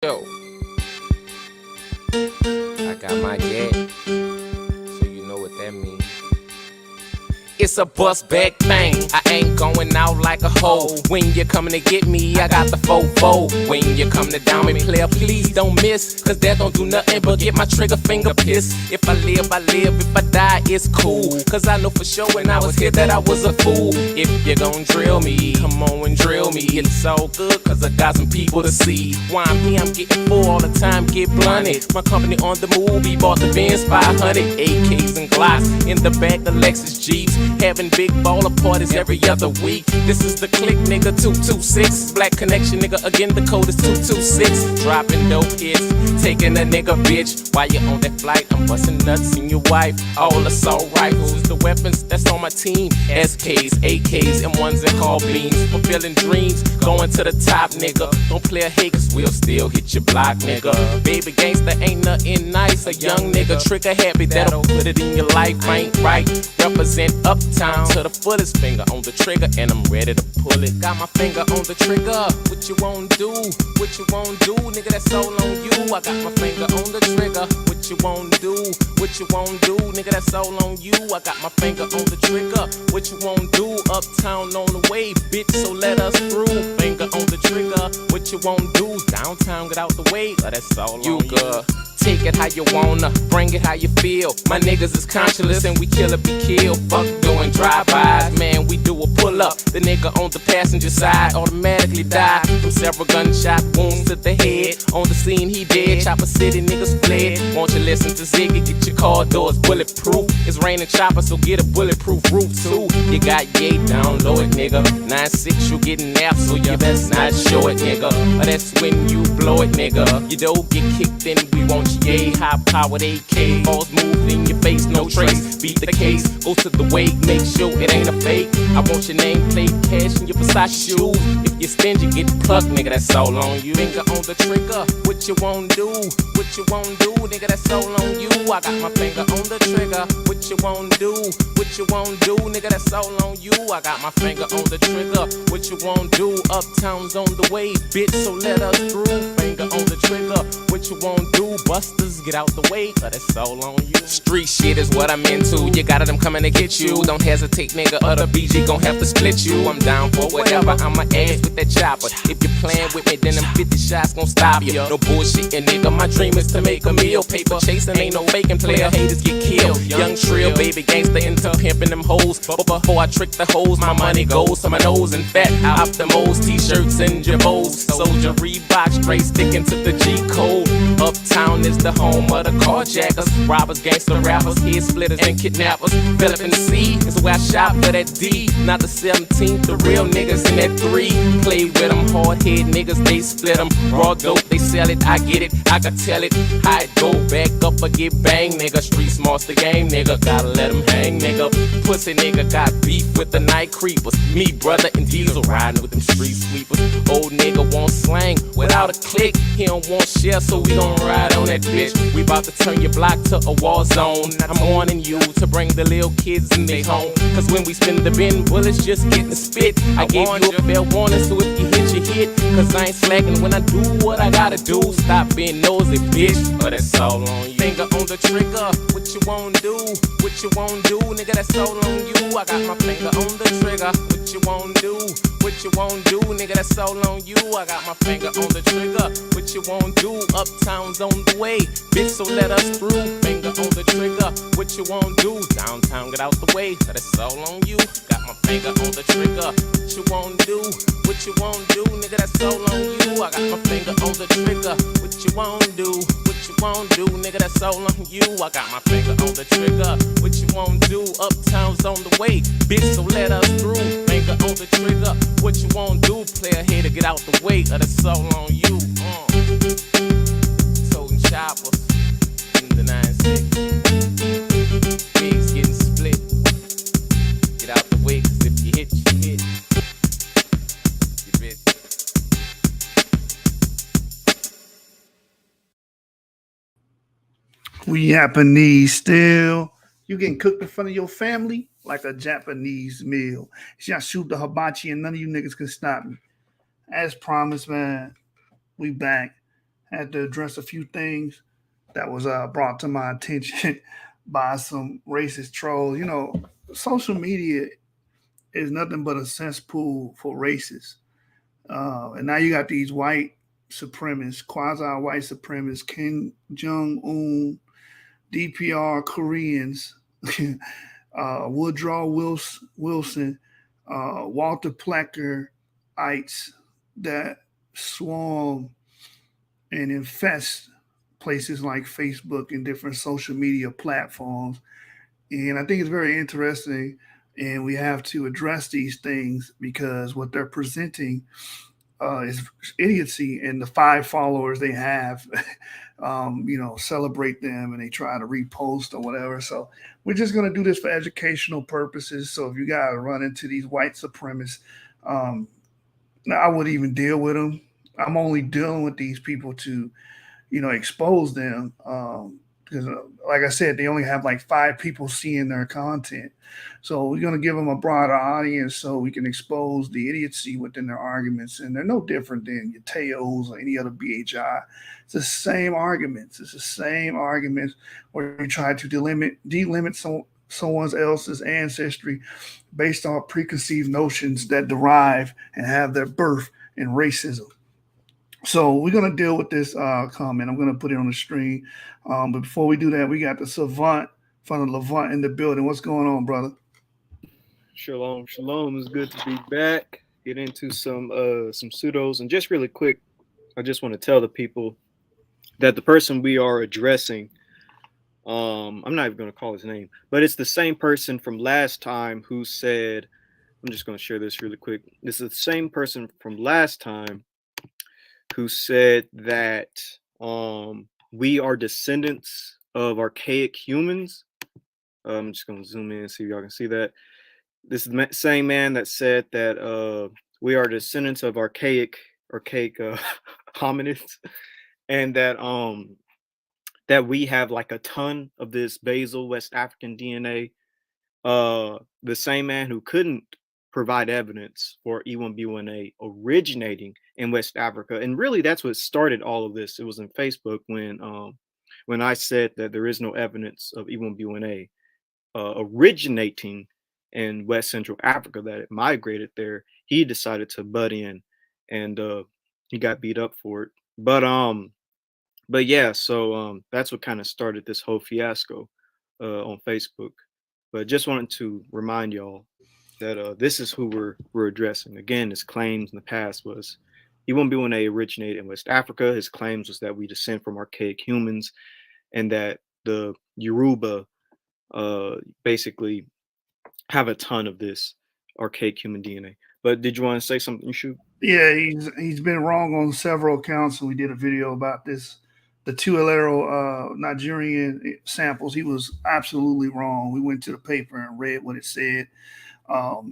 Yo, I got my YAP, so you know what that means. It's a bust back thing. I ain't going out like a hoe. When you coming to get me, I got the fofo. When you come to down me, player, please don't miss. Cause that don't do nothing but get my trigger finger pissed. If I live, I live. If I die, it's cool. Cause I know for sure when I was here that I was a fool. If you gon' drill me, come on and drill me. It's all good cause I got some people to see. Why I'm here, I'm getting full all the time, get blunted. My company on the move, we bought the Benz 500. AKs and Glocks in the back, the Lexus Jeeps. Having big baller parties every other week. This is the click, nigga, 226. Black connection, nigga, again, the code is 226. Dropping dope hits, taking a nigga bitch. While you on that flight, I'm busting nuts in your wife. All assault rifles, the weapons that's on my team. SKs, AKs, M1s, and carbines. Fulfilling dreams, going to the top, nigga. Don't play a hate, cause we'll still hit your block, nigga. Baby gangster ain't nothing nice. A young nigga, trigger happy, that'll put it in your life, ain't right. Represent uptown to the fullest, finger on the trigger, and I'm ready to pull it. Got my finger on the trigger. What you won't do? What you won't do, nigga? That's all on you. I got my finger on the trigger. What you won't do? What you won't do, nigga? That's all on you. I got my finger on the trigger. What you won't do? Uptown on the way, bitch. So let us through. Finger on the trigger. What you won't do? Downtown, get out the way. That's all on you. Take it how you wanna, bring it how you feel. My niggas is conscious and we kill or be killed. Fuck doing drive-bys, man, we do a pull-up. The nigga on the passenger side automatically die from several gunshot wounds to the head. On the scene he dead, Chopper City niggas fled. Won't you listen to Ziggy, get your car doors bulletproof. It's raining chopper, so get a bulletproof roof too. You got yay, download it, nigga. 9-6, you getting napped, so you best not show it, nigga. But that's when you blow it, nigga. You don't get kicked in, we want yay, high powered AK. Balls moved in your face, no trace. Beat the case, go to the wake, make sure it ain't a fake. I want your name, plate, cash, and your Versace shoes. If you spend, you get plucked, nigga, that's all on you. Finger on the trigger, what you won't do? What you won't do, nigga, that's all on you. I got my finger on the trigger, what you won't do? What you won't do, nigga, that's all on you. I got my finger on the trigger, what you won't do? Uptown's on the way, bitch, so let us through. Finger on the trigger, what you won't do? Busters, get out the way, but it's all on you. Street shit is what I'm into. You got it, I'm coming to get you. Don't hesitate, nigga, or the BG gon' have to split you. I'm down for whatever, I'ma ass with that chopper. If you playin' with me, then them 50 shots gon' stop you. No bullshittin', nigga, my dream is to make a meal. Paper chasing ain't no faking, player haters get killed. Young trill, baby gangster into pimping them hoes. But before I trick the hoes, my money goes to my nose and fat. Optimos, t-shirts and jabos. Soldier Reebok, straight sticking to the G code. Uptown is the home of the carjackers, robbers, gangster rappers, head splitters, and kidnappers. Philippine C is where I shop for that D. Not the 17th, the real niggas in that 3. Play with them, hard head niggas, they split them. Raw dope, they sell it, I get it, I can tell it. How it go, back up or get bang, nigga. Street smarts the game, nigga, gotta let them hang, nigga. Pussy nigga got beef with the night creepers. Me, brother, and Diesel riding with them street sweepers. Old nigga want slang without a click. He don't want share, so we gon' ride on that bitch. We bout to turn your block to a war zone. I'm warning you to bring the little kids in they home. Cause when we spin the bin, bullets just getting spit. I gave you a fair warning, so if you hit, you hit. Cause I ain't slacking when I do what I gotta do. Stop being nosy, bitch, but that's all on you. Finger on the trigger, what you won't do? What you won't do, nigga, that's all on you. I got my finger on the trigger, what you won't do? What you won't do, nigga, that's all on you. I got my finger on the trigger, what you won't do? Uptown's on the way, bitch, so let us through. Finger on the trigger, what you won't do? Downtown, get out the way, that's all on you. Got my finger on the trigger, what you won't do? What you won't do, nigga, that's all on you. I got my finger on the trigger, what you won't do? What you won't do, nigga, that's all on you. I got my finger on the trigger, what you won't do? Uptown's on the way, bitch, so let us through. Finger on the trigger, what you won't do? Play ahead to get out the way, that's all on you. Toting choppers in the 9-6. Wigs getting split. Get out the way, cause if you hit, you hit. You bitch. We Japanese still. You getting cooked in front of your family like a Japanese meal. Y'all shoot the hibachi and none of you niggas can stop me. As promised, man, we back. had to address a few things that was brought to my attention by some racist trolls. You know, social media is nothing but a cesspool for racists. And now you got these white supremacists, quasi-white supremacists, Kim Jong Un, DPR Koreans, Woodrow Wilson, Walter Pleckerites that swarm and infest places like Facebook and different social media platforms. And I think it's very interesting. And we have to address these things because what they're presenting is idiocy, and the 5 followers they have, celebrate them and they try to repost or whatever. So we're just going to do this for educational purposes. So if you guys run into these white supremacists, um, I wouldn't even deal with them. I'm only dealing with these people to expose them. Because, like I said, they only have like 5 people seeing their content. So we're going to give them a broader audience so we can expose the idiocy within their arguments. And they're no different than your Teos or any other BHI. It's the same arguments. It's the same arguments where you try to delimit someone else's ancestry based on preconceived notions that derive and have their birth in racism. So we're gonna deal with this comment. I'm gonna put it on the screen. But before we do that, we got the Savant from the Levant in the building. What's going on, brother? Shalom, shalom. It's good to be back. Get into some pseudos, and just really quick, I just want to tell the people that the person we are addressing, I'm not even going to call his name, but it's the same person from last time who said, I'm just going to share this really quick. This is the same person from last time who said that we are descendants of archaic humans. I'm just going to zoom in and see if y'all can see that. This is the same man that said that we are descendants of archaic hominids, and that we have like a ton of this basal West African DNA. The same man who couldn't provide evidence for E1B1A originating in West Africa, and really that's what started all of this. It was in Facebook when I said that there is no evidence of E1B1A originating in West Central Africa, that it migrated there. He decided to butt in, and he got beat up for it. But yeah, so that's what kind of started this whole fiasco on Facebook. But just wanted to remind y'all that this is who we're addressing. Again, his claims in the past was he won't be when they originated in West Africa. His claims was that we descend from archaic humans, and that the Yoruba basically have a ton of this archaic human DNA. But did you want to say something, Shu? Yeah, he's been wrong on several accounts, and we did a video about this. The two Alero Nigerian samples, he was absolutely wrong. We went to the paper and read what it said.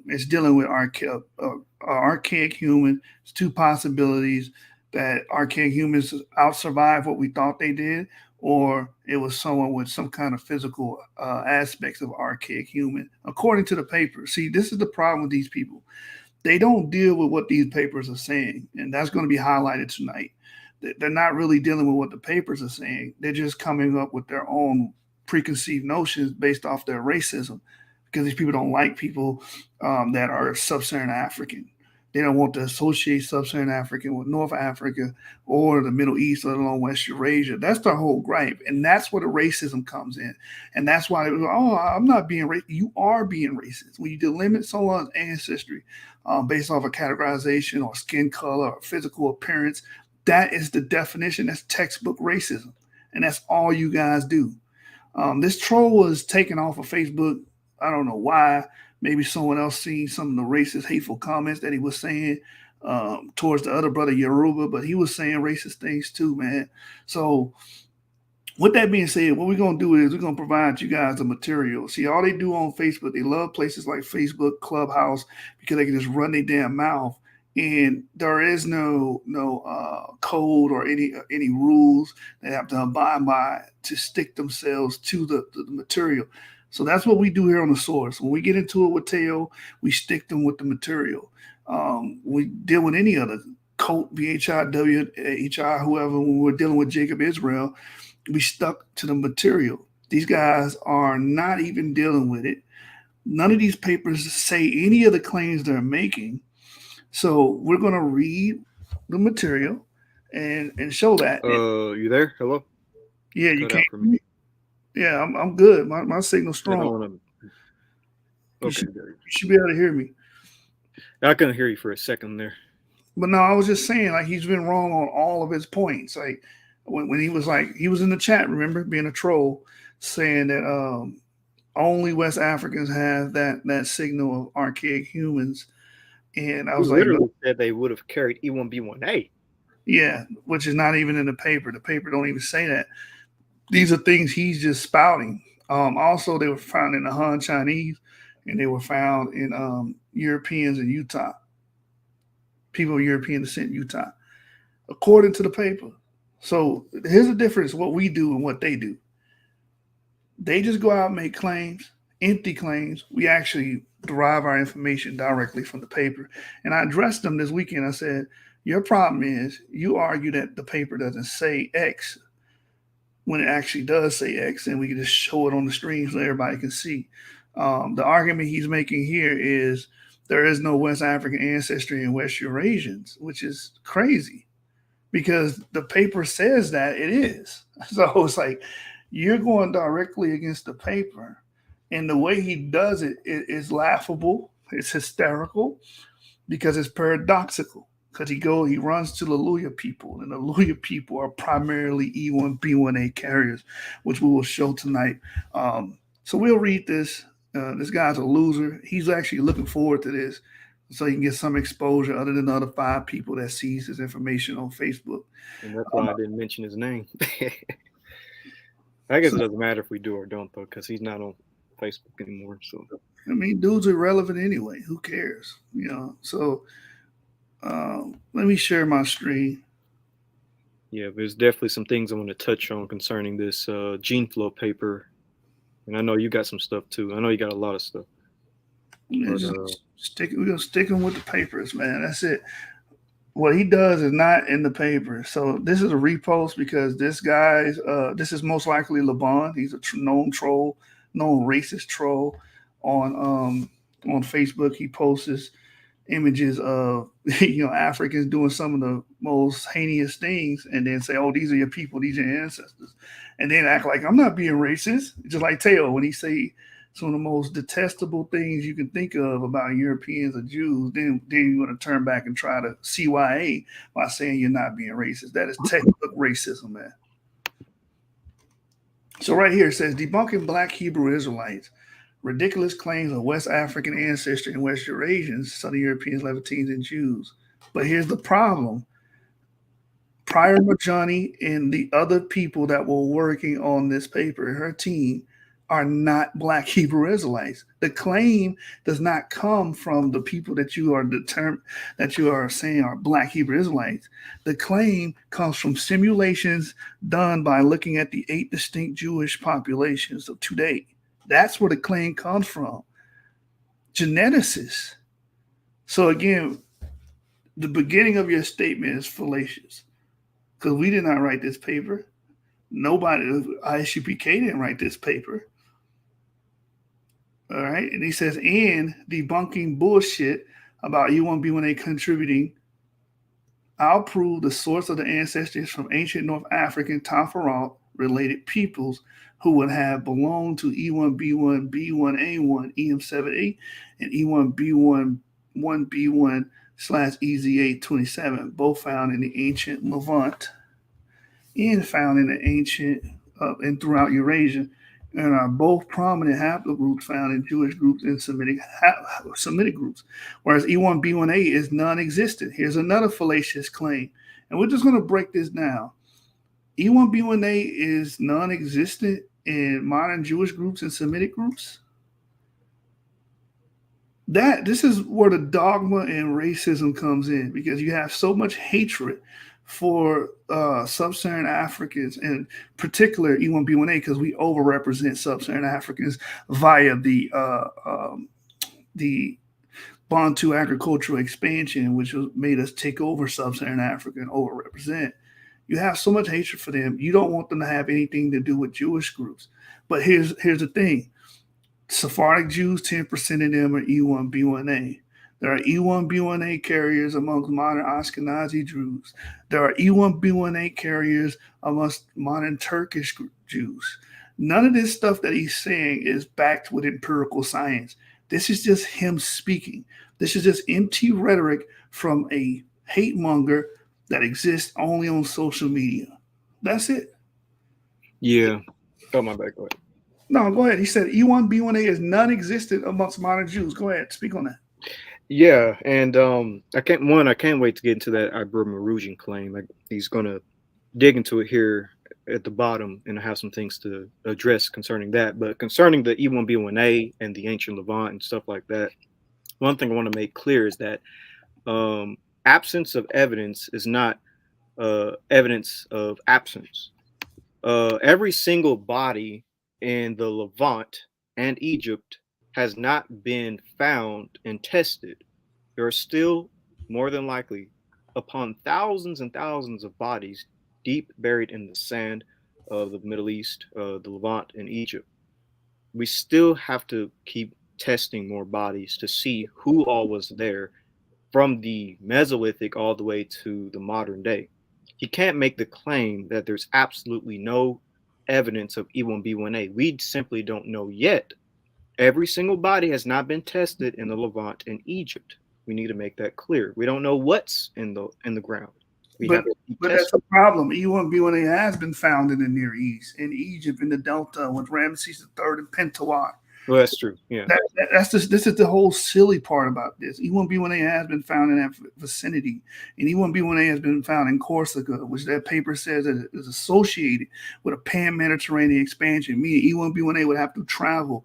It's dealing with archaic human. It's 2 possibilities: that archaic humans out survive what we thought they did, or it was someone with some kind of physical aspects of archaic human, according to the paper. See, this is the problem with these people. They don't deal with what these papers are saying, and that's going to be highlighted tonight. They're not really dealing with what the papers are saying. They're just coming up with their own preconceived notions based off their racism, because these people don't like people that are sub-Saharan African. They don't want to associate sub-Saharan African with North Africa or the Middle East, let alone West Eurasia. That's their whole gripe, and that's where the racism comes in. And that's why they go, "Oh, I'm not being racist." You are being racist when you delimit someone's ancestry based off of categorization or skin color or physical appearance. That is the definition. That's textbook racism, and that's all you guys do. This troll was taken off of Facebook. I don't know why. Maybe someone else seen some of the racist, hateful comments that he was saying towards the other brother Yoruba, but he was saying racist things too, man. So with that being said, what we're going to do is we're going to provide you guys the material. See, all they do on Facebook, they love places like Facebook, Clubhouse, because they can just run their damn mouth. And there is no code or any rules they have to abide by to stick themselves to the material. So that's what we do here on the source. When we get into it with Teo, we stick them with the material. We deal with any other Colt, BHI, WHI, whoever, when we were dealing with Jacob Israel, we stuck to the material. These guys are not even dealing with it. None of these papers say any of the claims they're making. So we're going to read the material and show that. You there? Hello? Yeah, you Cut can't out for me. Yeah, I'm good. My signal's I don't strong. wanna... You Okay, should be able to hear me. I couldn't hear you for a second there. But no, I was just saying, like, he's been wrong on all of his points. Like when he was like, he was in the chat, remember, being a troll, saying that only West Africans have that signal of archaic humans. And I was like, literally said they would have carried E1B1A. Yeah, which is not even in the paper. The paper don't even say that. These are things he's just spouting. Also, they were found in the Han Chinese, and they were found in Europeans in Utah. People of European descent in Utah, according to the paper. So here's the difference: what we do and what they do. They just go out and make claims, empty claims. We actually derive our information directly from the paper. And I addressed them this weekend. I said, your problem is you argue that the paper doesn't say X when it actually does say X, and we can just show it on the screen so everybody can see. The argument he's making here is there is no West African ancestry in West Eurasians, which is crazy because the paper says that it is. So it's like you're going directly against the paper. And the way he does it is laughable. It's hysterical because it's paradoxical. Because he runs to the Luya people, and the Luya people are primarily E1B1A carriers, which we will show tonight. So we'll read this. This guy's a loser. He's actually looking forward to this so he can get some exposure other than the other 5 people that sees his information on Facebook. And that's why I didn't mention his name. I guess it doesn't matter if we do or don't, though, because he's not on Facebook anymore. So I mean, dudes are relevant anyway. Who cares? So let me share my screen. Yeah, there's definitely some things I want to touch on concerning this gene flow paper. And I know you got some stuff too. I know you got a lot of stuff. Yeah, we're gonna stick him with the papers, man. That's it. What he does is not in the paper. So this is a repost because this this is most likely LeBron. He's a known troll, known racist troll on Facebook. He posts images of Africans doing some of the most heinous things, and then say, "Oh, these are your people, these are your ancestors," and then act like I'm not being racist. Just like Teo when he say some of the most detestable things you can think of about Europeans or Jews, then you're going to turn back and try to CYA by saying you're not being racist. That is textbook racism, man. So right here it says debunking Black Hebrew Israelites. Ridiculous claims of West African ancestry in West Eurasians, Southern Europeans, Levantines, and Jews. But here's the problem. Prior Marjani and the other people that were working on this paper, her team, are not Black Hebrew Israelites. The claim does not come from the people that you are saying are Black Hebrew Israelites. The claim comes from simulations done by looking at the 8 distinct Jewish populations of today. That's where the claim comes from. Geneticists. So again, the beginning of your statement is fallacious because we did not write this paper. Nobody, ISUPK didn't write this paper. All right. And he says, and debunking bullshit about E1B1A contributing. I'll prove the source of the ancestry is from ancient North African Tafaral related peoples who would have belonged to E1B1, B1A1, EM78, and E1B1B1/EZ827, both found in the ancient Levant and found in the ancient and throughout Eurasia, and are both prominent haplogroups found in Jewish groups and Semitic groups, whereas E1B1A is non-existent. Here's another fallacious claim, and we're just going to break this down. E1B1A is non-existent in modern Jewish groups and Semitic groups. This is where the dogma and racism comes in, because you have so much hatred for sub-Saharan Africans, and particular E1B1A, because we overrepresent sub-Saharan Africans via the Bantu agricultural expansion, which made us take over sub-Saharan Africa and overrepresent. You have so much hatred for them. You don't want them to have anything to do with Jewish groups. But here's the thing: Sephardic Jews, 10% of them are E1B1A. There are E1B1A carriers amongst modern Ashkenazi Jews. There are E1B1A carriers amongst modern Turkish Jews. None of this stuff that he's saying is backed with empirical science. This is just him speaking. This is just empty rhetoric from a hate monger that exists only on social media. That's it. Yeah. Oh, my bad. Go ahead. No, go ahead. He said E1B1A is non-existent amongst modern Jews. Go ahead, speak on that. Yeah, and I can't wait to get into that Ibram Marujan claim. He's gonna dig into it here at the bottom, and I have some things to address concerning that. But concerning the E1B1A and the ancient Levant and stuff like that, one thing I want to make clear is that absence of evidence is not evidence of absence. Every single body in the Levant and Egypt has not been found and tested. There are still, more than likely, upon thousands and thousands of bodies deep buried in the sand of the Middle East, the Levant, and Egypt. We still have to keep testing more bodies to see who all was there from the Mesolithic all the way to the modern day. He can't make the claim that there's absolutely no evidence of E1B1A. We simply don't know yet. Every single body has not been tested in the Levant and Egypt. We need to make that clear. We don't know what's in the ground. But that's a problem. E1B1A has been found in the Near East, in Egypt, in the Delta, with Ramses III and Pentawat. Well, that's true. Yeah. This is the whole silly part about this. E1B1A has been found in that vicinity, and E1B1A has been found in Corsica, which that paper says is associated with a pan-Mediterranean expansion, meaning E1B1A would have to travel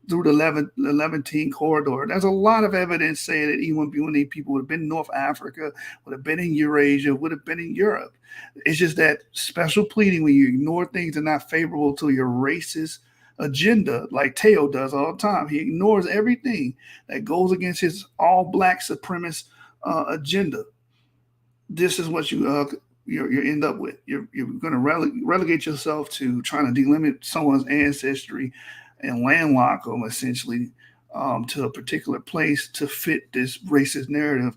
through the Levantine corridor. There's a lot of evidence saying that E1B1A people would have been in North Africa, would have been in Eurasia, would have been in Europe. It's just that special pleading when you ignore things that are not favorable to your racist agenda, like Teo does all the time. He ignores everything that goes against his all-black supremacist agenda. This is what you end up with. You're going to relegate yourself to trying to delimit someone's ancestry and landlock them essentially to a particular place to fit this racist narrative.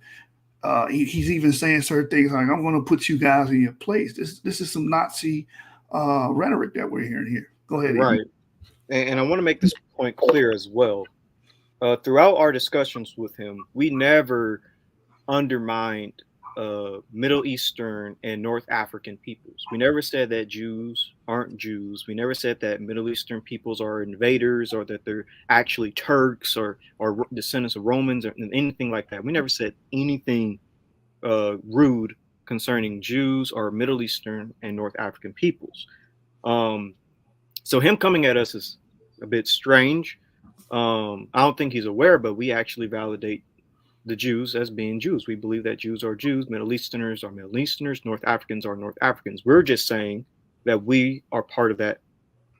He's even saying certain things like, "I'm going to put you guys in your place." This is some Nazi rhetoric that we're hearing here. Go ahead. Right. And I want to make this point clear as well. Throughout our discussions with him, we never undermined Middle Eastern and North African peoples. We never said that Jews aren't Jews. We never said that Middle Eastern peoples are invaders or that they're actually Turks or descendants of Romans or anything like that. We never said anything rude concerning Jews or Middle Eastern and North African peoples. So him coming at us is a bit strange. I don't think he's aware, but we actually validate the Jews as being Jews. We believe that Jews are Jews, Middle Easterners are Middle Easterners, North Africans are North Africans. We're just saying that we are part of that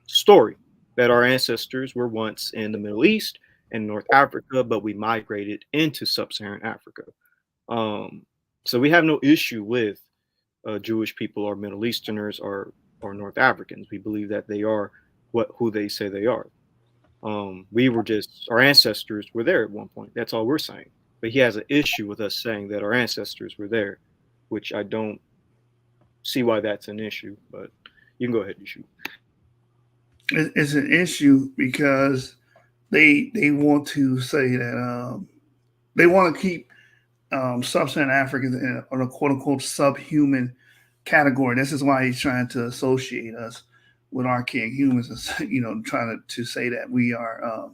story, that our ancestors were once in the Middle East and North Africa, but we migrated into sub-Saharan Africa. So we have no issue with Jewish people or Middle Easterners or North Africans. We believe that they are who they say they are. Our ancestors were there at one point. That's all we're saying. But he has an issue with us saying that our ancestors were there, which I don't see why that's an issue. But you can go ahead and shoot. It's an issue because they want to say that they want to keep sub-Saharan Africans in a quote-unquote subhuman category. This is why he's trying to associate us with archaic humans, trying to say that we are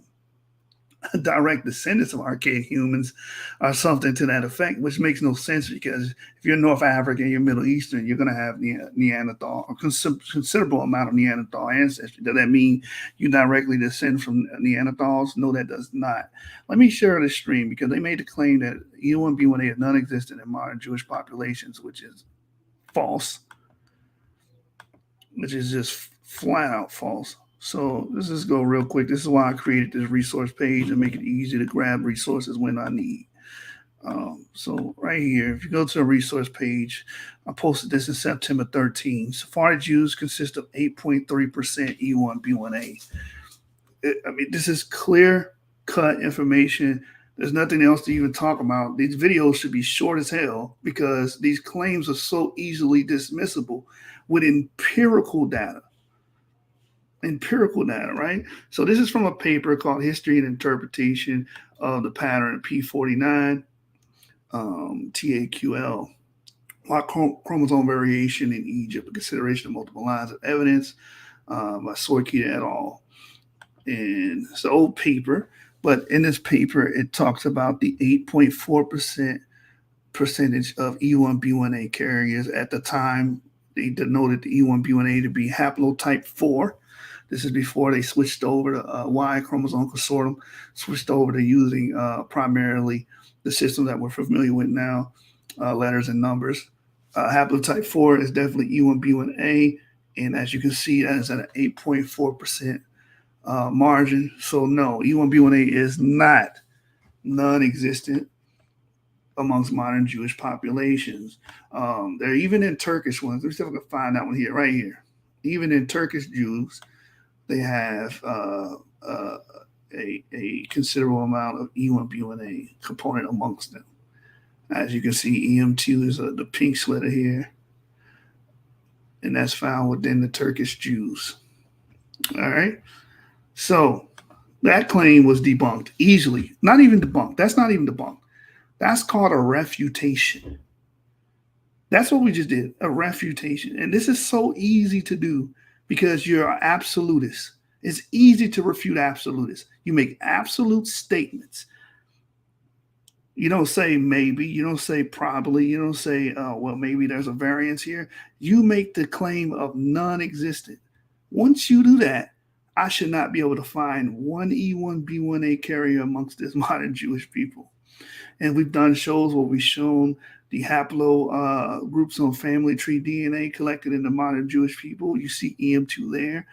direct descendants of archaic humans or something to that effect, which makes no sense because if you're North African, you're Middle Eastern, you're going to have Neanderthal, a considerable amount of Neanderthal ancestry. Does that mean you directly descend from Neanderthals? No, that does not. Let me share this stream because they made the claim that E1B1A is non-existent in modern Jewish populations, which is false, which is just flat out false. So let's just go real quick. This is why I created this resource page to make it easy to grab resources when I need. So right here, if you go to a resource page, I posted this in September 13. Sephardic Jews consist of 8.3% E1B1A. I mean, this is clear cut information. There's nothing else to even talk about. These videos should be short as hell because these claims are so easily dismissible with empirical data. Empirical data, right? So this is from a paper called History and Interpretation of the Pattern P49, TAQL. Y chromosome variation in Egypt, a consideration of multiple lines of evidence by Soikita et al. And it's an old paper, but in this paper, it talks about the 8.4% percentage of E1B1A carriers at the time. They denoted the E1B1A to be haplotype 4. This is before they switched over to Y chromosome consortium, switched over to using primarily the system that we're familiar with now, letters and numbers. Haplotype 4 is definitely E1B1A, and as you can see, that is at an 8.4% margin. So no, E1B1A is not non-existent amongst modern Jewish populations. They're even in Turkish ones. Let's see if I can find that one here, right here. Even in Turkish Jews, they have a considerable amount of E1B1A component amongst them. As you can see, EM2 is the pink slitter here, and that's found within the Turkish Jews. All right. So that claim was debunked easily. Not even debunked. That's not even debunked. That's called a refutation. That's what we just did, a refutation. And this is so easy to do because you're an absolutist. It's easy to refute absolutists. You make absolute statements. You don't say maybe, you don't say probably, you don't say, well, maybe there's a variance here. You make the claim of non-existent. Once you do that, I should not be able to find one E1B1A carrier amongst this modern Jewish people. And we've done shows where we've shown the haplo groups on family tree DNA collected in the modern Jewish people. You see EM2 there.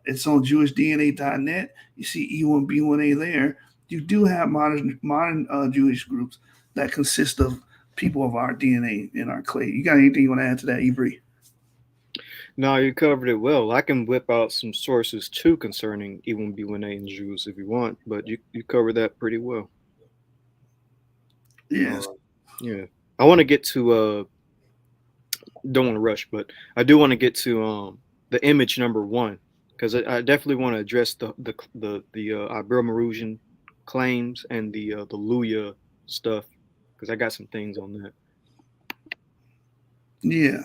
It's on JewishDNA.net. You see E1B1A there. You do have modern Jewish groups that consist of people of our DNA in our clay. You got anything you want to add to that, Ivri? No, you covered it well. I can whip out some sources too concerning E1B1A and Jews if you want, but you covered that pretty well. Yes. Yeah. I want to get to don't want to rush, but I do want to get to the image number one because I definitely want to address the Ibero-Marusian claims and the Luya stuff because I got some things on that. Yeah.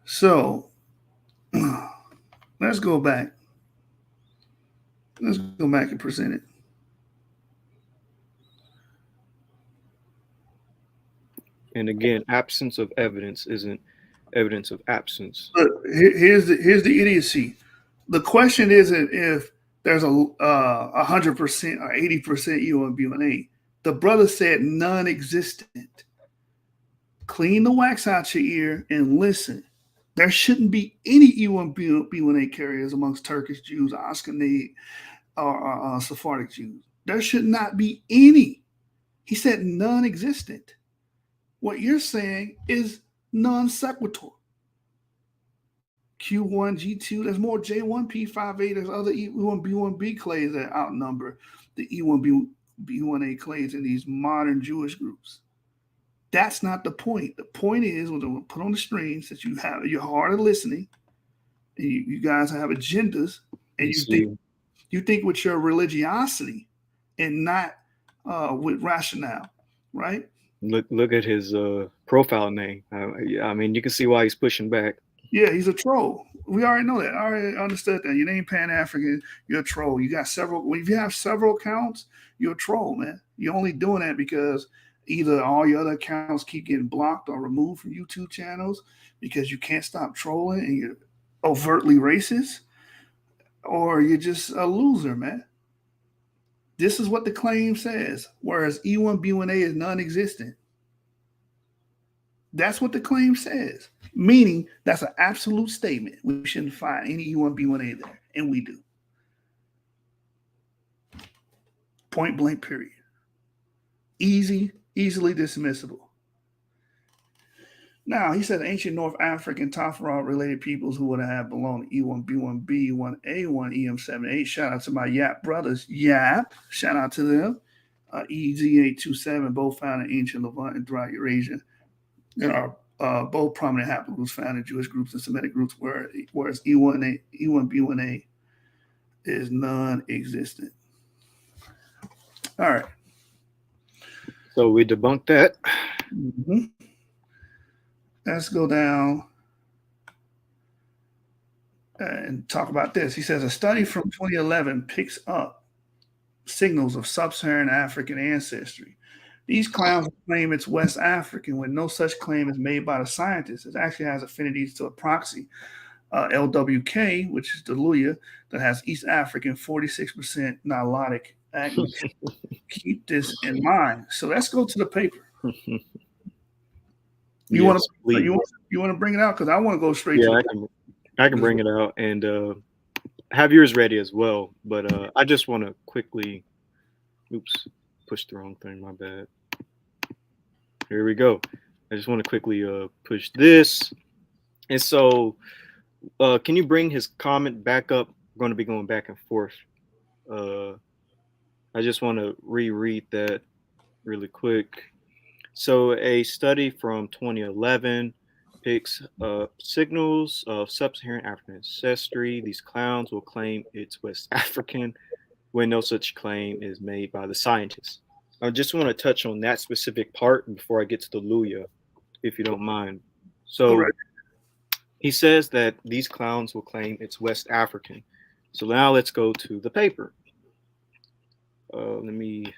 So let's go back. Let's go back and present it. And again, absence of evidence isn't evidence of absence. But here's the idiocy. The question isn't if there's a 100% or 80% E1B1A. The brother said non-existent. Clean the wax out your ear and listen. There shouldn't be any E1B1A carriers amongst Turkish Jews, Ashkenazi, or Sephardic Jews. There should not be any. He said non-existent. What you're saying is non sequitur. Q1, G2, there's more J1, P58, there's other E1, B1B clades that outnumber the E1, B1A clades in these modern Jewish groups. That's not the point. The point is, when we put on the stream, since you're hard of listening, and you guys have agendas, and you think with your religiosity and not with rationale, right? Look at his profile name. I mean, you can see why he's pushing back. Yeah, he's a troll. We already know that. I already understood that. Your name Pan-African, you're a troll. You got several. When you have several accounts, you're a troll, man. You're only doing that because either all your other accounts keep getting blocked or removed from YouTube channels because you can't stop trolling and you're overtly racist, or you're just a loser, man. This is what the claim says, whereas E1B1A is non-existent. That's what the claim says, meaning that's an absolute statement. We shouldn't find any E1B1A there, and we do. Point blank, period. Easily dismissible. Now, he said ancient North African Tafara related peoples who would have belonged to E1, B1, B1, A1, EM78. Shout out to my YAP brothers. YAP. Shout out to them. EZ827, both found in ancient Levant and throughout Eurasia. There are both prominent haplogroups found in Jewish groups and Semitic groups, whereas E1, B1A is non-existent. All right. So we debunked that. Mm-hmm. Let's go down and talk about this. He says a study from 2011 picks up signals of sub-Saharan African ancestry. These clowns claim it's West African when no such claim is made by the scientists. It actually has affinities to a proxy, LWK, which is the Luya, that has East African 46% Nilotic admixture. Keep this in mind. So let's go to the paper. You want to bring it out? Because I want to go straight to it. I can bring it out and have yours ready as well. But I just want to quickly, push the wrong thing. My bad. Here we go. I just want to quickly push this. And so can you bring his comment back up? I'm going to be going back and forth. I just want to reread that really quick. So a study from 2011 picks up signals of sub-Saharan African ancestry. These clowns will claim it's West African when no such claim is made by the scientists. I just want to touch on that specific part before I get to the Luya, if you don't mind. So he says that these clowns will claim it's West African. So now let's go to the paper. Let me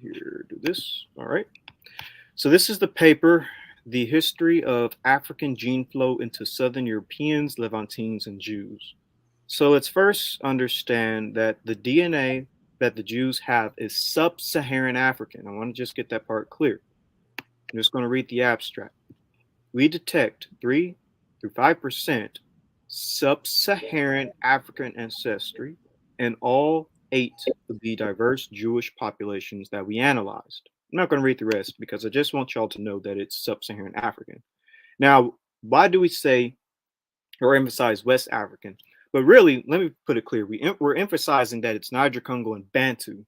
here do this. All right. So this is the paper, The History of African Gene Flow into Southern Europeans, Levantines, and Jews. So let's first understand that the DNA that the Jews have is sub-Saharan African. I want to just get that part clear. I'm just going to read the abstract. We detect 3 through 5% sub-Saharan African ancestry in all 8 of the diverse Jewish populations that we analyzed. I'm not going to read the rest because I just want y'all to know that it's sub-Saharan African. Now, why do we say or emphasize West African? But really, let me put it clear. We're emphasizing that it's Niger, Congo, and Bantu.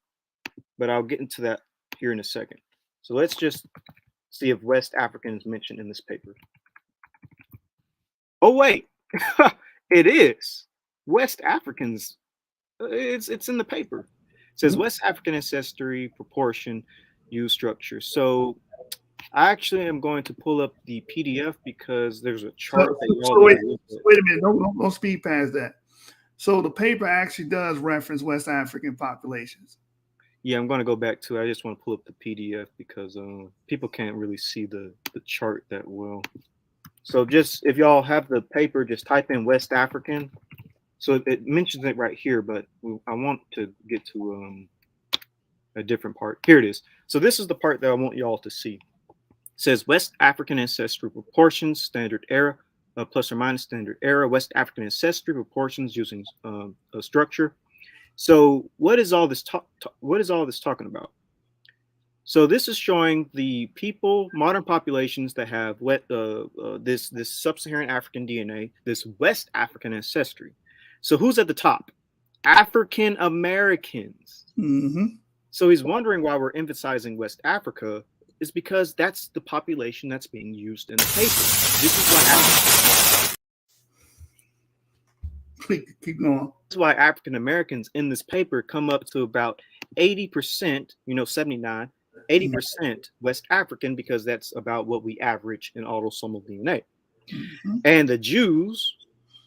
But I'll get into that here in a second. So let's just see if West African is mentioned in this paper. Oh, wait. It is. West Africans. It's in the paper. It says West African ancestry, proportion, use structure. So I actually am going to pull up the PDF because there's a chart. Wait a minute. Don't speed past that. So the paper actually does reference West African populations. Yeah, I'm going to go back to it. I just want to pull up the PDF because people can't really see the chart that well. So just if y'all have the paper, just type in West African. So it mentions it right here, but I want to get to a different part. Here it is. So this is the part that I want y'all to see. It says West African ancestry proportions, standard era, plus or minus standard era, West African ancestry proportions using a structure. So what is all this talking about? So this is showing the people, modern populations that have this sub-Saharan African DNA, this West African ancestry. So who's at the top? African Americans. Mm-hmm. So he's wondering why we're emphasizing West Africa is because that's the population that's being used in the paper. This is why keep going. This is why African Americans in this paper come up to about 80%, 79, 80% West African, because that's about what we average in autosomal DNA. Mm-hmm. And the Jews,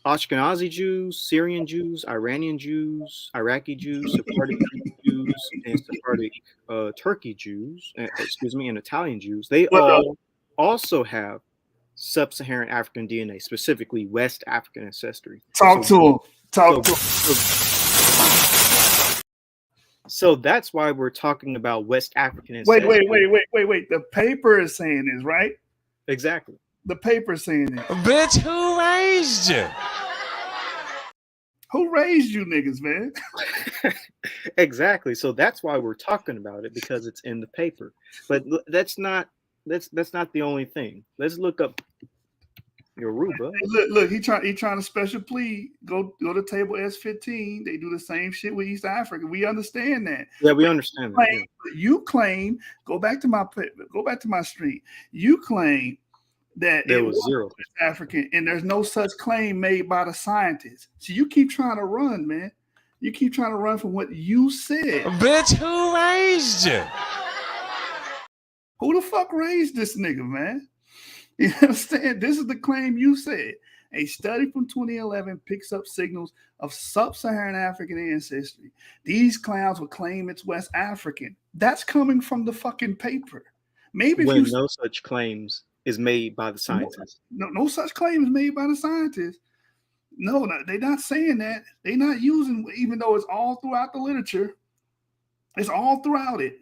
Ashkenazi Jews, Syrian Jews, Iranian Jews, Iraqi Jews, Sephardic Jews, and Sephardic Turkey Jews, and Italian Jews, they all also have sub-Saharan African DNA, specifically West African ancestry. Talk to him. So that's why we're talking about West African ancestry. Wait. The paper is saying this, right? Exactly. The paper is saying this. Bitch, who raised you? Who raised you niggas, man? Exactly. So that's why we're talking about it, because it's in the paper. But that's not the only thing. Let's look up Yoruba. Look, he trying to special plea. Go to table S15. They do the same shit with East Africa. We understand that. Yeah, we understand that. Yeah. You claim, go back to my street. You claim that there it was zero African, and there's no such claim made by the scientists. So you keep trying to run, man. You keep trying to run from what you said. Bitch, who raised you? Who the fuck raised this nigga, man? You understand? This is the claim you said. A study from 2011 picks up signals of sub-Saharan African ancestry. These clowns will claim it's West African. That's coming from the fucking paper. Maybe when no such claims is made by the scientists. No such claim is made by the scientists. No, they're not saying that. They're not using, even though it's all throughout the literature. It's all throughout it.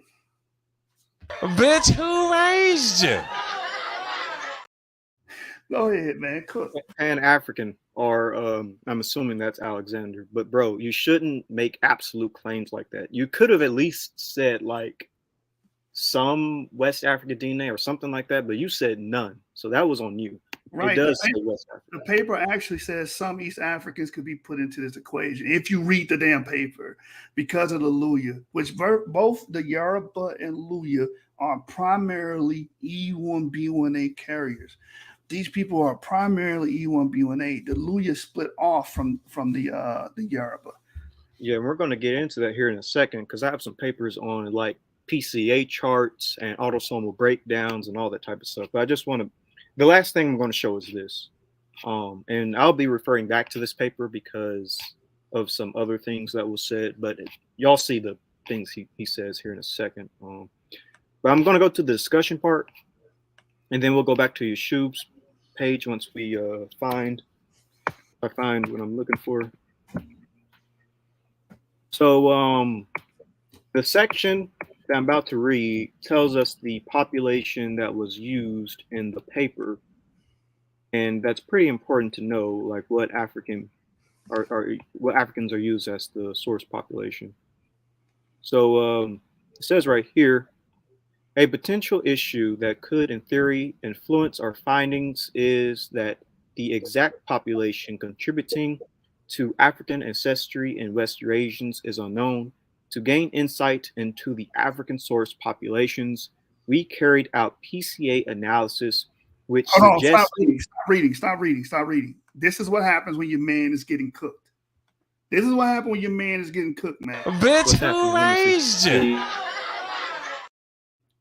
Bitch, who raised you? Go ahead, man. Cook. Pan-African, or I'm assuming that's Alexander. But bro, you shouldn't make absolute claims like that. You could have at least said like some West African DNA or something like that, but you said none. So that was on you. Right. It does say West Africa. The paper actually says some East Africans could be put into this equation if you read the damn paper, because of the Luya, which both the Yoruba and Luya are primarily E1B1A carriers. These people are primarily E1B1A. The Luya split off from the Yoruba. Yeah, we're going to get into that here in a second, because I have some papers on like PCA charts and autosomal breakdowns and all that type of stuff. But I just want to, the last thing I'm going to show is this. And I'll be referring back to this paper because of some other things that was said, but y'all see the things he says here in a second. But I'm going to go to the discussion part, and then we'll go back to Yeshub's page once we find what I'm looking for. So the section that I'm about to read tells us the population that was used in the paper, and that's pretty important to know, like what Africans are used as the source population. So it says right here, a potential issue that could, in theory, influence our findings is that the exact population contributing to African ancestry in West Eurasians is unknown. To gain insight into the African source populations, we carried out PCA analysis, which suggests... Stop reading. This is what happens when your man is getting cooked. This is what happens when your man is getting cooked, man. Bitch, who raised you?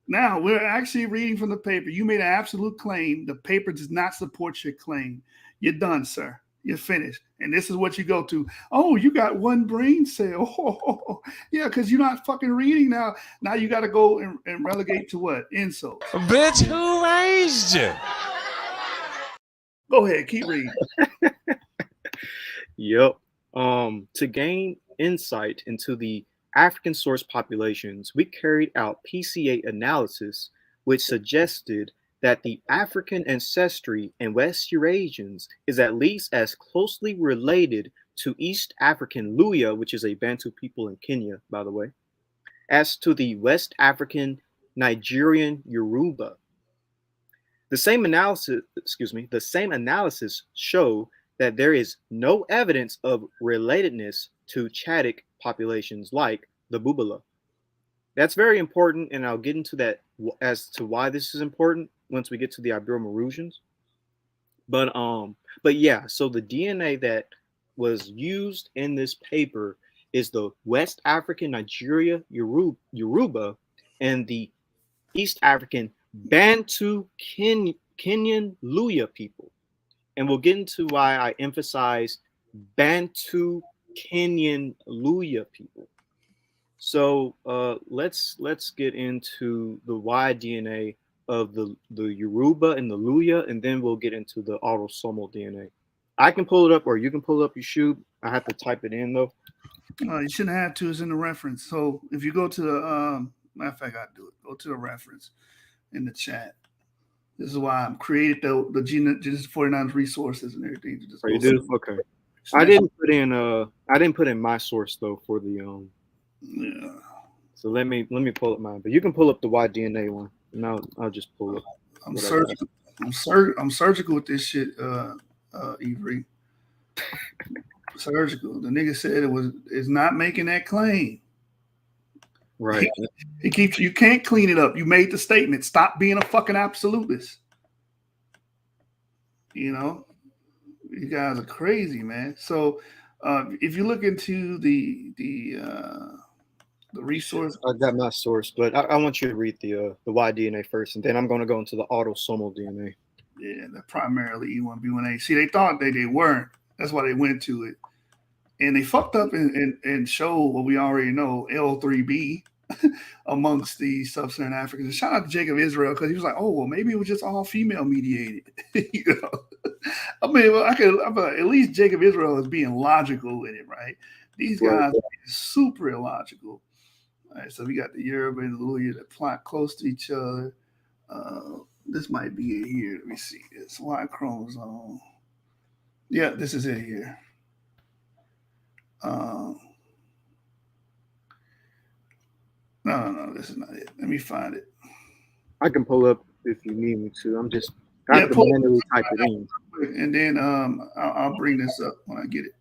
Now, we're actually reading from the paper. You made an absolute claim. The paper does not support your claim. You're done, sir. You're finished. And this is what you go to. Oh, you got one brain cell. Oh, yeah, because you're not fucking reading now. Now you got to go and relegate to what? Insults. Bitch, who raised you? Go ahead. Keep reading. Yep. To gain insight into the African source populations, we carried out PCA analysis, which suggested that the African ancestry in West Eurasians is at least as closely related to East African Luya, which is a Bantu people in Kenya, by the way, as to the West African Nigerian Yoruba. The same analysis show that there is no evidence of relatedness to Chadic populations like the Bubala. That's very important, and I'll get into that as to why this is important once we get to the Ibero-Maurusians. But yeah, so the DNA that was used in this paper is the West African Nigeria Yoruba and the East African Bantu Kenyan Luya people. And we'll get into why I emphasize Bantu Kenyan Luya people. So let's get into the Y DNA of the Yoruba and the Luya, and then we'll get into the autosomal DNA. I can pull it up, or you can pull it up, Yeshub. I have to type it in though. You shouldn't have to. It's in the reference. So if you go to the matter of fact, I do it. Go to the reference in the chat. This is why I created the Genesis 49 resources and everything. You do? Okay. I didn't put in my source though for the Yeah. So let me pull up mine, but you can pull up the YDNA one, and I'll just pull up. I'm surgical. I'm surgical with this shit, Avery. Surgical. The nigga said it's not making that claim. Right. You can't clean it up. You made the statement. Stop being a fucking absolutist. You know, you guys are crazy, man. So if you look into the resource, I got my source, but I want you to read the YDNA first, and then I'm going to go into the autosomal DNA. yeah, they're primarily E1B1A. See, they thought they weren't. That's why they went to it. And they fucked up and showed what we already know, L3B, amongst the sub-Saharan Africans. And shout out to Jacob Israel, because he was like, oh, well, maybe it was just all female mediated. You know? I mean, at least Jacob Israel is being logical with it, right? These guys are super illogical. All right, so we got the Yoruba and the Luya that plot close to each other. This might be it here. Let me see. It's Y chromosome. Yeah, this is it here. No, this is not it. Let me find it. I can pull up if you need me to. I have to manually type it in. And then I'll bring this up when I get it.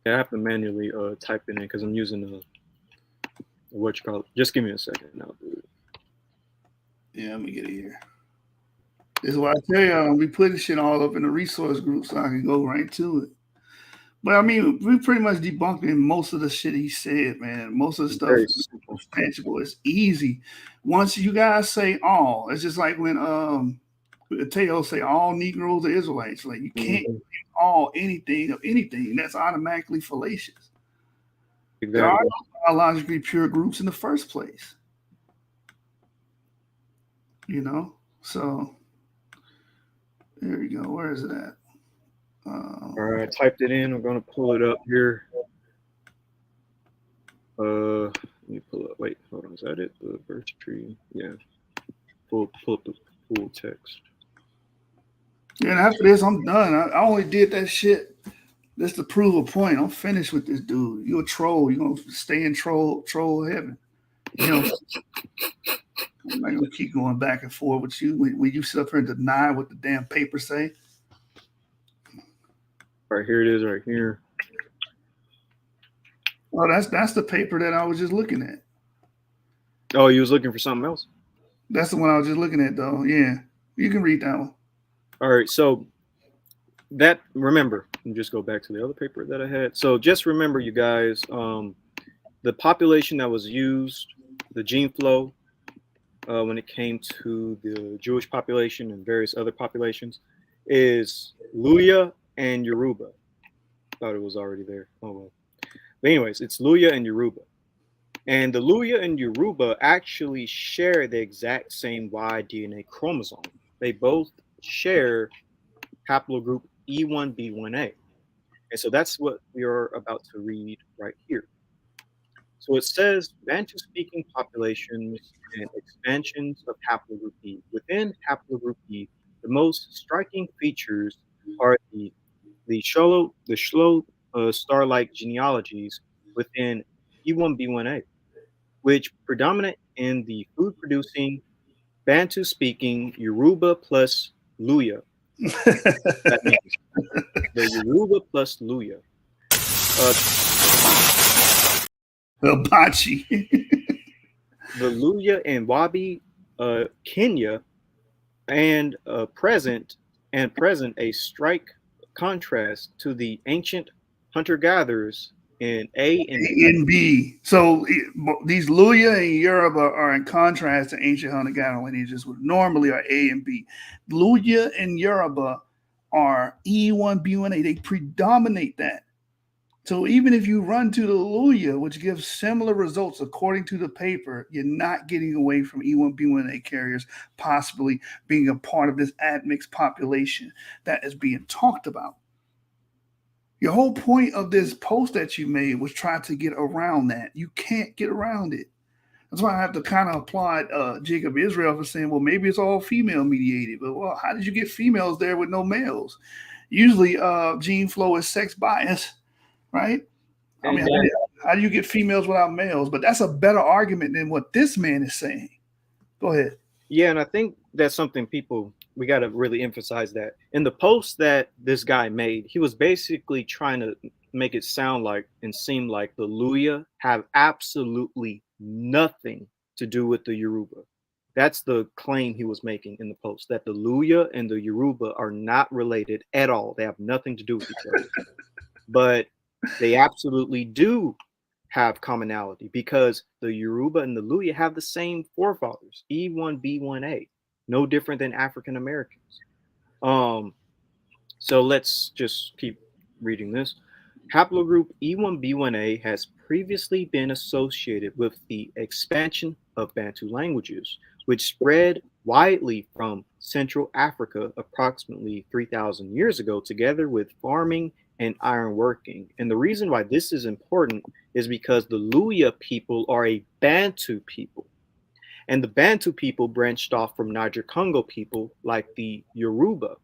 Yeah, I have to manually type it in because I'm using what you call it. Just give me a second and I'll do it. Yeah, let me get it here. This is why I tell you, we putting shit all up in the resource group so I can go right to it. But I mean, we pretty much debunking most of the shit he said, man. Most of the stuff is tangible. It's easy. Once you guys say all, it's just like when Teo say all Negroes are Israelites. Like you can't all anything of anything. That's automatically fallacious. Exactly. There are no biologically pure groups in the first place. You know? So there we go. Where is it at? All right, I typed it in. I'm going to pull it up here. Let me pull up. Wait, hold on. Is that it? The birth tree? Yeah. Pull up the full text. Yeah, and after this, I'm done. I only did that shit just to prove a point. I'm finished with this dude. You're a troll. You're going to stay in troll heaven. You know, I'm not going to keep going back and forth with you when you sit up here and deny what the damn papers say. All right, here it is right here. Oh, that's the paper that I was just looking at. Oh, you was looking for something else? That's the one I was just looking at, though. Yeah, you can read that one. All right, so remember, let me just go back to the other paper that I had. So just remember, you guys, the population that was used, the gene flow, when it came to the Jewish population and various other populations, is Luya and Yoruba. Thought it was already there. Oh well. But anyways, it's Luya and Yoruba. And the Luya and Yoruba actually share the exact same Y DNA chromosome. They both share haplogroup E1B1A. And so that's what we are about to read right here. So it says Bantu-speaking populations and expansions of haplogroup E. Within haplogroup E, the most striking features are the slow star-like genealogies within E1B1A, which predominate in the food-producing Bantu-speaking Yoruba plus Luya. That means the Yoruba plus Luya. Hibachi. The Luya and Wabi, Kenya, and present a strike contrast to the ancient hunter-gatherers in A and B. So these Luya and Yoruba are in contrast to ancient hunter-gatherer lineages, which normally are A and B. Luya and Yoruba are E1B1A. They predominate that. So even if you run to the Luya, which gives similar results according to the paper, you're not getting away from E1B1A carriers possibly being a part of this admixed population that is being talked about. Your whole point of this post that you made was try to get around that. You can't get around it. That's why I have to kind of applaud Jacob Israel for saying, well, maybe it's all female mediated. But, well, how did you get females there with no males? Usually, gene flow is sex bias, right? I mean, how do you get females without males? But that's a better argument than what this man is saying. Go ahead. Yeah, and I think that's something we got to really emphasize that. In the post that this guy made, he was basically trying to make it sound like and seem like the Luya have absolutely nothing to do with the Yoruba. That's the claim he was making in the post, that the Luya and the Yoruba are not related at all. They have nothing to do with each other. But they absolutely do have commonality because the Yoruba and the Luya have the same forefathers, E1B1A, no different than African Americans. So let's just keep reading this. Haplogroup E1B1A has previously been associated with the expansion of Bantu languages, which spread widely from Central Africa approximately 3,000 years ago, together with farming and ironworking. And the reason why this is important is because the Luya people are a Bantu people. And the Bantu people branched off from Niger-Congo people like the Yoruba.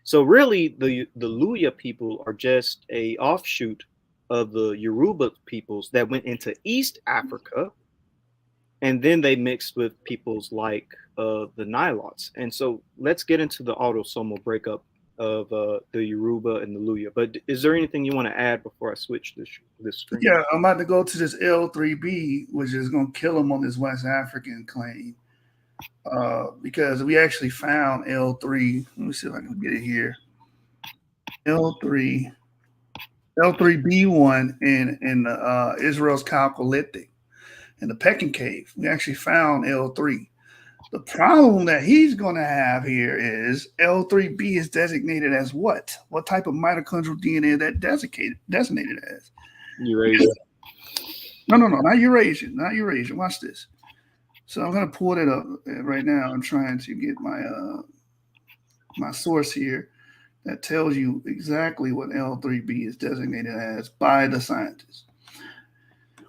So really, the Luya people are just a offshoot of the Yoruba peoples that went into East Africa, and then they mixed with peoples like the Nilots. And so let's get into the autosomal breakup of the Yoruba and the Luya. But is there anything you want to add before I switch this screen? Yeah, I'm about to go to this L3B, which is going to kill him on this West African claim. Because we actually found L3. Let me see if I can get it here. L3B1 in Israel's Chalcolithic in the Pecking Cave. We actually found L3. The problem that he's going to have here is L3B is designated as what? What type of mitochondrial DNA is that designated as? Eurasian. No, not Eurasian. Not Eurasian. Watch this. So I'm going to pull it up right now. I'm trying to get my my source here that tells you exactly what L3B is designated as by the scientists,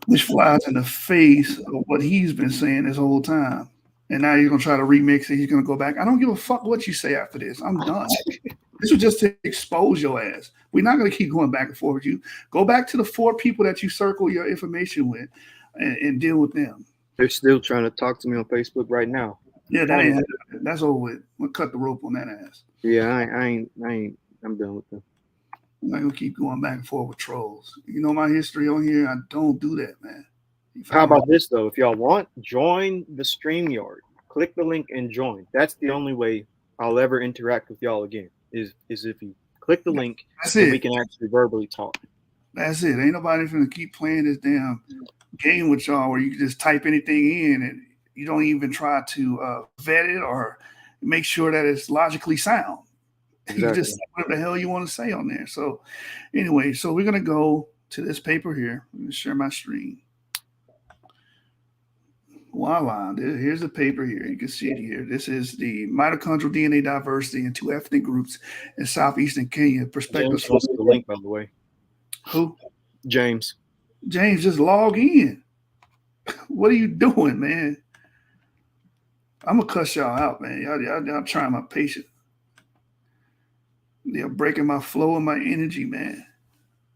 which flies in the face of what he's been saying this whole time. And now you're going to try to remix it. He's going to go back. I don't give a fuck what you say after this. I'm done. This was just to expose your ass. We're not going to keep going back and forth with you. Go back to the 4 people that you circle your information with and deal with them. They're still trying to talk to me on Facebook right now. Yeah, that's over with. We'll cut the rope on that ass. Yeah, I'm done with them. I'm not going to keep going back and forth with trolls. You know my history on here? I don't do that, man. How about this, though? If y'all want, join the StreamYard. Click the link and join. That's the only way I'll ever interact with y'all again, is if you click the link and we can actually verbally talk. That's it. Ain't nobody finna keep playing this damn game with y'all where you can just type anything in and you don't even try to vet it or make sure that it's logically sound. Exactly. You just say whatever the hell you want to say on there. So anyway, so we're going to go to this paper here. I'm going to share my screen. Voila. Here's the paper here. You can see it here. This is the mitochondrial DNA diversity in 2 ethnic groups in southeastern Kenya. Perspectives. James wants the link, by the way. Who? James. James, just log in. What are you doing, man? I'm going to cuss y'all out, man. Y'all trying my patience. They're breaking my flow and my energy, man.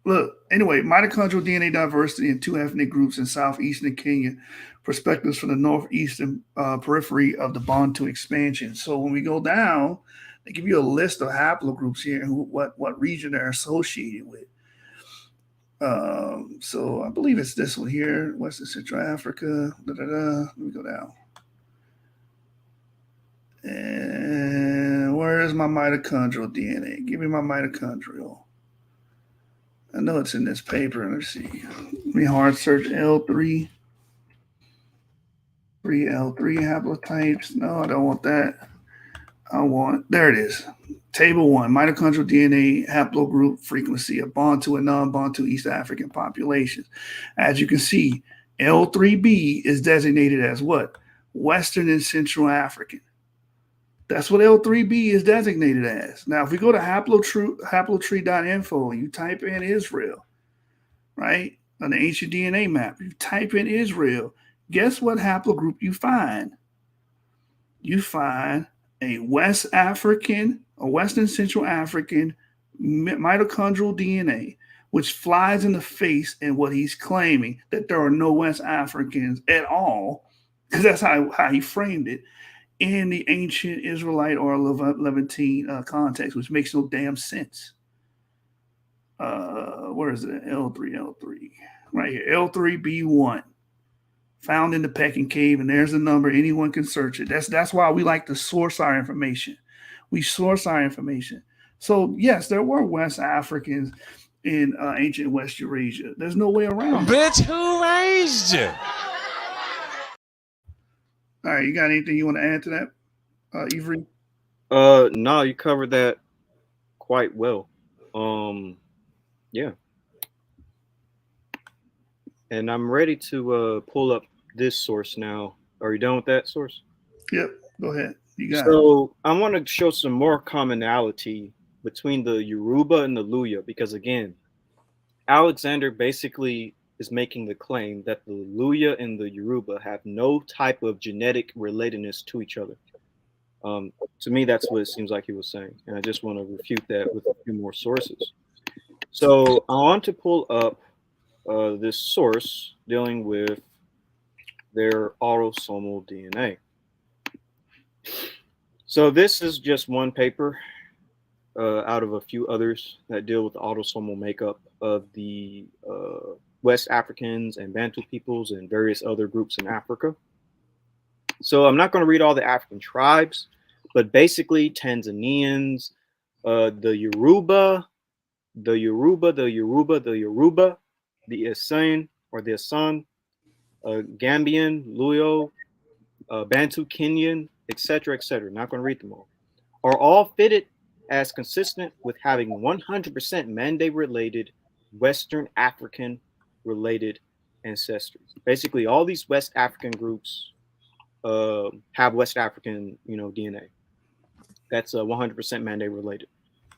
Look, anyway, mitochondrial DNA diversity in 2 ethnic groups in southeastern Kenya. Perspectives from the northeastern periphery of the Bantu expansion. So when we go down, they give you a list of haplogroups here and what region they're associated with. So I believe it's this one here, Western Central Africa. Let me go down. And where is my mitochondrial DNA? Give me my mitochondrial. I know it's in this paper. Let's see. Let me hard search L3. 3L3 haplotypes. No, I don't want that. There it is. Table 1, mitochondrial DNA haplogroup frequency of Bantu and non-Bantu East African populations. As you can see, L3B is designated as what? Western and Central African. That's what L3B is designated as. Now, if we go to haplotree.info and you type in Israel, right, on the ancient DNA map, you type in Israel, guess what haplogroup you find? You find a West African, a Western Central African mitochondrial DNA, which flies in the face in what he's claiming, that there are no West Africans at all, because that's how he framed it in the ancient Israelite or Levantine context, which makes no damn sense. Where is it? L3, right here, L3B1, found in the Pecking Cave, and there's the number. Anyone can search it. That's why we like to source our information. We source our information. So yes, there were West Africans in ancient West Eurasia. There's no way around it. Bitch, who raised you? All right, you got anything you want to add to that, Avery? No, you covered that quite well. Yeah. And I'm ready to pull up this source now. Are you done with that source? Yep, go ahead. You got it. So I want to show some more commonality between the Yoruba and the Luya, because again, Alexander basically is making the claim that the Luya and the Yoruba have no type of genetic relatedness to each other. To me, that's what it seems like he was saying, and I just want to refute that with a few more sources. So I want to pull up this source dealing with their autosomal DNA. So this is just one paper out of a few others that deal with the autosomal makeup of the West Africans and Bantu peoples and various other groups in Africa. So I'm not going to read all the African tribes, but basically Tanzanians, the Yoruba, the Asan or the Asan, Gambian, Luyo, Bantu, Kenyan, etc., etc. Not going to read them all. Are all fitted as consistent with having 100% Mande-related Western African related ancestry. Basically, all these West African groups have West African, DNA. That's 100% Mande related.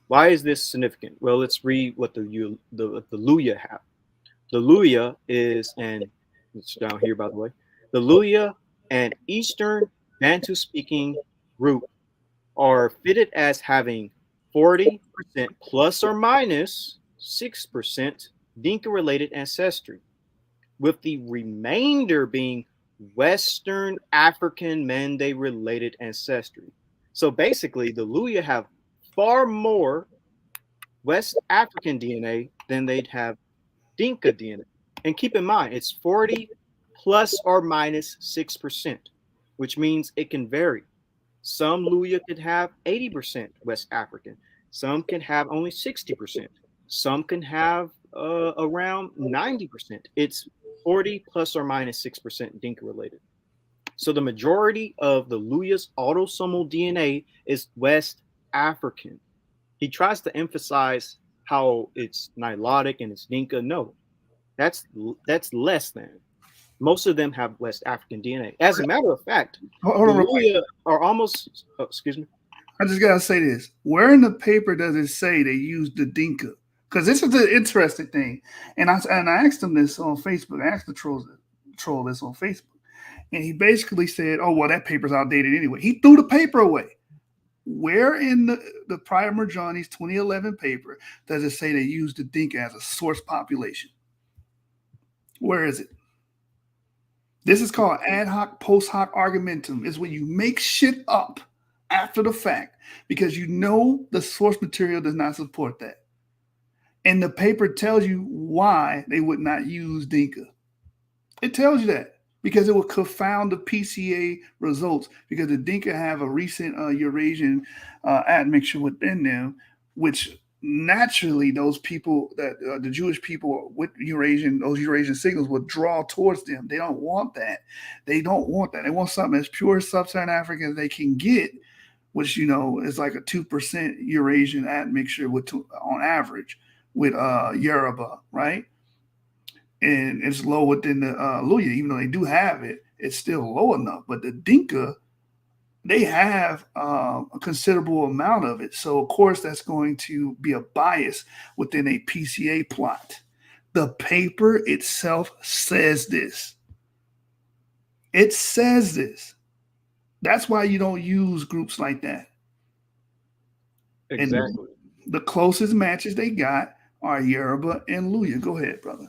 Why is this significant? Well, let's read what the Luya have. The Luya is, and it's down here by the way, the Luya, an Eastern Bantu-speaking group, are fitted as having 40% plus or minus 6% Dinka-related ancestry, with the remainder being Western African Mande-related ancestry. So basically, the Luya have far more West African DNA than they'd have Dinka DNA. And keep in mind, it's 40 plus or minus 6%, which means it can vary. Some Luya could have 80% West African. Some can have only 60%. Some can have around 90%. It's 40 plus or minus 6% Dinka related. So the majority of the Luya's autosomal DNA is West African. He tries to emphasize how it's Nilotic and it's Dinka. No, that's less than. Most of them have West African DNA. As a matter of fact, Hold on, the Luya are almost. Oh, excuse me. I just gotta say this: where in the paper does it say they used the Dinka? Because this is the interesting thing, and I asked him this on Facebook. I asked the troll this on Facebook, and he basically said, "Oh well, that paper's outdated anyway." He threw the paper away. Where in the Prior Merjani's 2011 paper does it say they used the Dinka as a source population? Where is it? This is called ad hoc post hoc argumentum. Is when you make shit up after the fact because you know the source material does not support that. And the paper tells you why they would not use Dinka. It tells you that because it will confound the PCA results because the Dinka have a recent Eurasian admixture within them, which naturally those people that the Jewish people with those Eurasian signals will draw towards them. They don't want that. They don't want that. They want something as pure sub-Saharan African as they can get, which is like a 2% Eurasian admixture on average with Yoruba, right? And it's lower than the Luya, even though they do have it, it's still low enough. But the Dinka, they have a considerable amount of it. So, of course, that's going to be a bias within a PCA plot. The paper itself says this. It says this. That's why you don't use groups like that. Exactly. The closest matches they got are Yoruba and Luya. Go ahead, brother.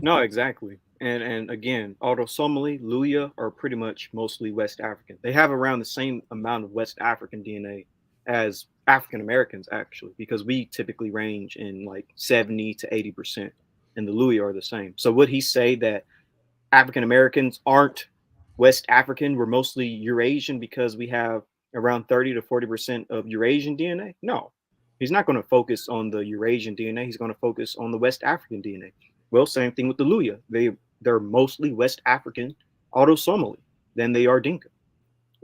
No, exactly. And again, autosomally, Luya are pretty much mostly West African. They have around the same amount of West African DNA as African Americans, actually, because we typically range in like 70 to 80%, and the Luya are the same. So would he say that African Americans aren't West African? We're mostly Eurasian because we have around 30 to 40% of Eurasian DNA? No. He's not going to focus on the Eurasian DNA. He's going to focus on the West African DNA. Well, same thing with the Luya. They're mostly West African autosomally than they are Dinka.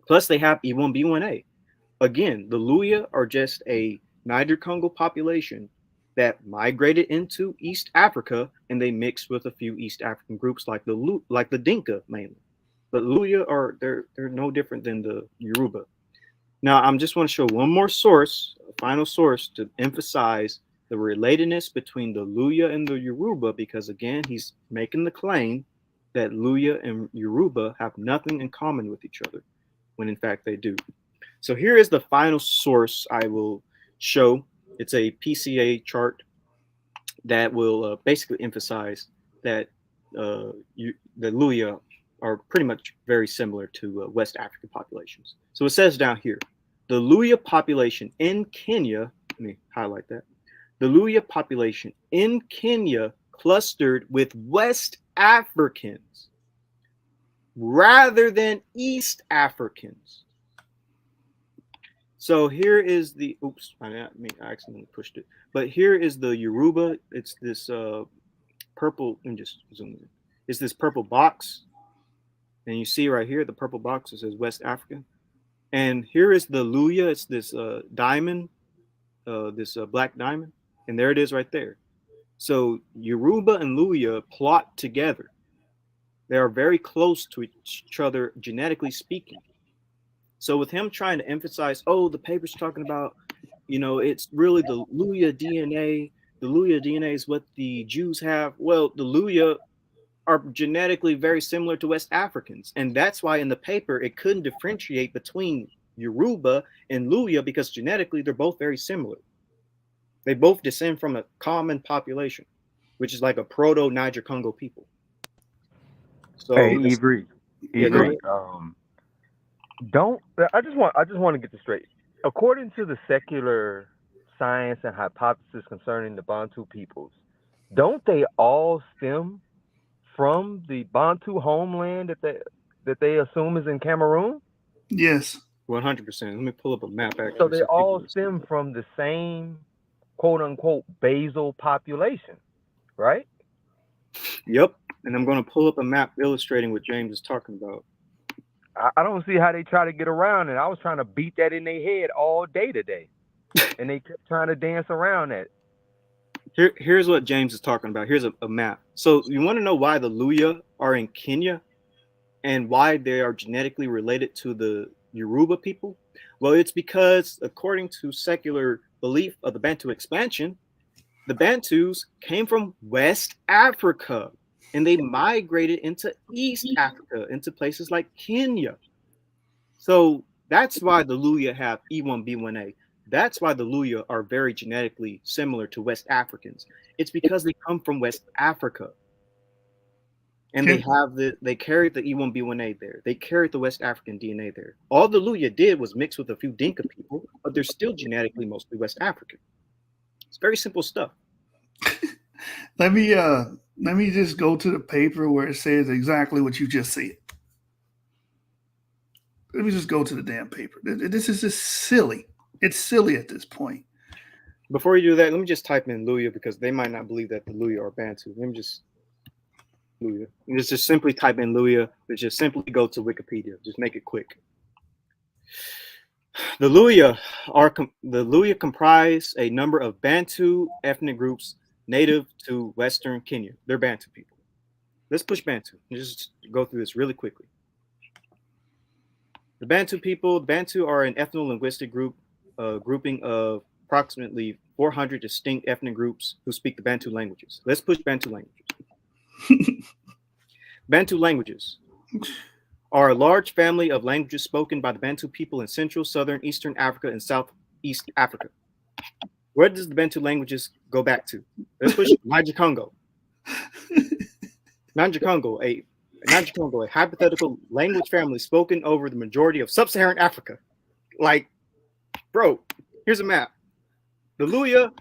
Plus, they have E1B1A. Again, the Luya are just a Niger-Congo population that migrated into East Africa, and they mixed with a few East African groups like the Dinka mainly. But Luya they're no different than the Yoruba. Now, I'm just want to show one more source, a final source, to emphasize the relatedness between the Luya and the Yoruba, because again, he's making the claim that Luya and Yoruba have nothing in common with each other, when in fact they do. So here is the final source I will show. It's a PCA chart that will basically emphasize that the Luya are pretty much very similar to West African populations. So it says down here, the Luya population in Kenya, let me highlight that. The Luya population in Kenya clustered with West Africans rather than East Africans. So here is the, oops, I accidentally pushed it. But here is the Yoruba. It's this purple, and just zoom in. It's this purple box. And you see right here, the purple box, it says West Africa. And here is the Luya. It's this diamond, this black diamond. And there it is right there. So Yoruba and Luya plot together. They are very close to each other, genetically speaking. So with him trying to emphasize, oh, the paper's talking about, it's really the Luya DNA. The Luya DNA is what the Jews have. Well, the Luya are genetically very similar to West Africans. And that's why in the paper, it couldn't differentiate between Yoruba and Luya, because genetically, they're both very similar. They both descend from a common population, which is like a proto Niger Congo people. So, hey, Avery, Yeah, I just want to get this straight. According to the secular science and hypothesis concerning the Bantu peoples, don't they all stem from the Bantu homeland that they assume is in Cameroon? Yes. 100%. Let me pull up a map. Actually, So they all stem from the same quote unquote basal population, right? Yep. And I'm going to pull up a map illustrating what James is talking about. I don't see how they try to get around it. I was trying to beat that in their head all day today, and they kept trying to dance around that. Here's what James is talking about. Here's a map. So you want to know why the Luya are in Kenya and why they are genetically related to the Yoruba people? Well, it's because according to secular belief of the Bantu expansion, the Bantus came from West Africa and they migrated into East Africa, into places like Kenya. So that's why the Luya have E1B1A. That's why the Luya are very genetically similar to West Africans. It's because they come from West Africa. And they carried the E1B1A there. They carried the West African DNA there. All the Luya did was mix with a few Dinka people, but they're still genetically mostly West African. It's very simple stuff. Let me just go to the paper where it says exactly what you just said. Let me just go to the damn paper. This is just silly. It's silly at this point. Before you do that, let me just type in Luya because they might not believe that the Luya are Bantu. Let me just Luya. Just simply type in Luya. Just simply go to Wikipedia. Just make it quick. The Luya comprise a number of Bantu ethnic groups native to Western Kenya. They're Bantu people. Let's push Bantu. Just go through this really quickly. The Bantu people. Bantu are an ethno-linguistic grouping of approximately 400 distinct ethnic groups who speak the Bantu languages. Let's push Bantu languages. Bantu languages are a large family of languages spoken by the Bantu people in Central, Southern, Eastern Africa, and Southeast Africa. Where does the Bantu languages go back to? Let's push it. Niger Congo. Niger Congo, a hypothetical language family spoken over the majority of sub-Saharan Africa. Like, bro, here's a map. The Luya,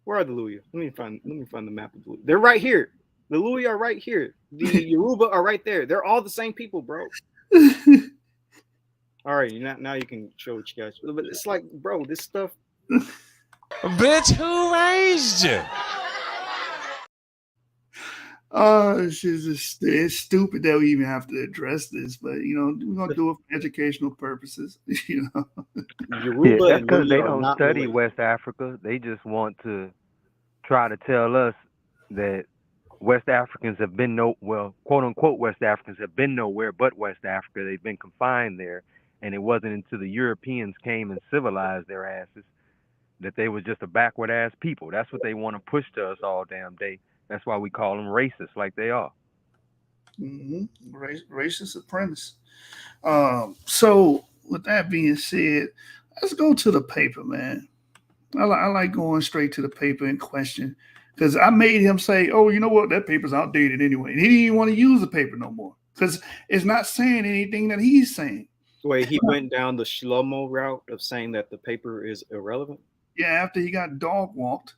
where are the Luya? Let me find the map of the Luya. They're right here. The Luya are right here. The Yoruba are right there. They're all the same people, bro. All right, now you can show what you guys. But it's like, bro, this stuff. Bitch, who raised you? Oh, it's stupid that we even have to address this, but you know, we're gonna do it for educational purposes. You know, Yoruba that's and because they Luya are don't not study related. West Africa. They just want to try to tell us that West Africans have been quote unquote West Africans have been nowhere but West Africa. They've been confined there, and it wasn't until the Europeans came and civilized their asses that they was just a backward ass people. That's what they want to push to us all damn day. That's why we call them racist, like they are. racist supremacy. So with that being said, let's go to the paper, man. I like going straight to the paper in question because I made him say, "Oh, you know what? That paper's outdated anyway." And he didn't even want to use the paper no more because it's not saying anything that he's saying. Wait, he went down the Shlomo route of saying that the paper is irrelevant? Yeah, after he got dog walked,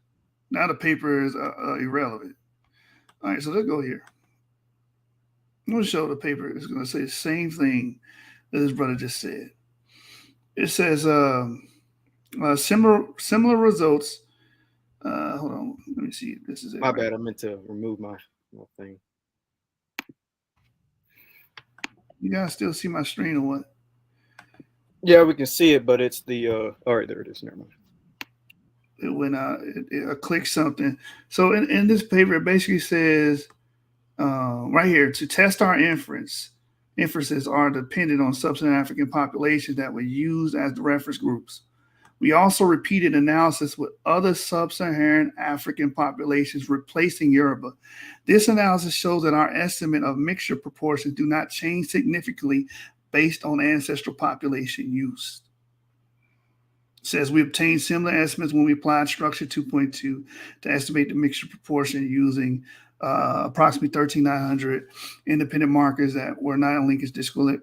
now the paper is irrelevant. All right, so let's go here. I'm going to show the paper. It's going to say the same thing that his brother just said. It says similar results. Hold on, let me see. This is it. My bad. I meant to remove my thing. You guys still see my screen or what? Yeah, we can see it, but it's the all right, there it is. Never mind. It went out. I clicked something. So in this paper, it basically says right here, to test our inferences are dependent on sub-Saharan African populations that were used as the reference groups. We also repeated analysis with other sub-Saharan African populations replacing Yoruba. This analysis shows that our estimate of mixture proportions do not change significantly based on ancestral population used. It says we obtained similar estimates when we applied structure 2.2 to estimate the mixture proportion using approximately 13,900 independent markers that were not in linkage discal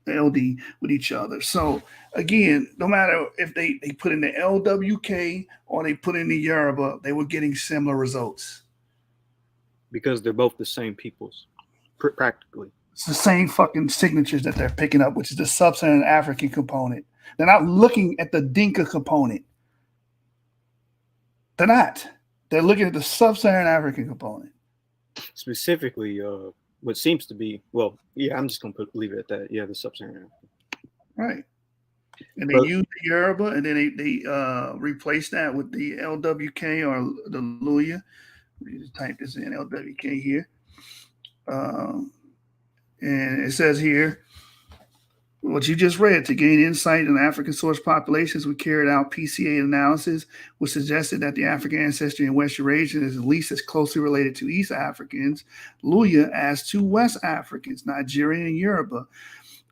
LD with each other. So again, no matter if they put in the LWK or they put in the Yoruba, they were getting similar results. Because they're both the same peoples, practically. It's the same fucking signatures that they're picking up, which is the sub-Saharan African component. They're not looking at the Dinka component. They're not. They're looking at the sub-Saharan African component. Specifically, what seems to be, well, yeah, I'm just going to leave it at that. Yeah, the sub-Saharan African. Right. And they use the Yoruba, and then they replace that with the LWK or the Luya. Let me just type this in, LWK here. And it says here, what you just read, to gain insight in African source populations, we carried out PCA analysis, which suggested that the African ancestry in West Eurasia is at least as closely related to East Africans, Luya, as to West Africans, Nigerian and Yoruba.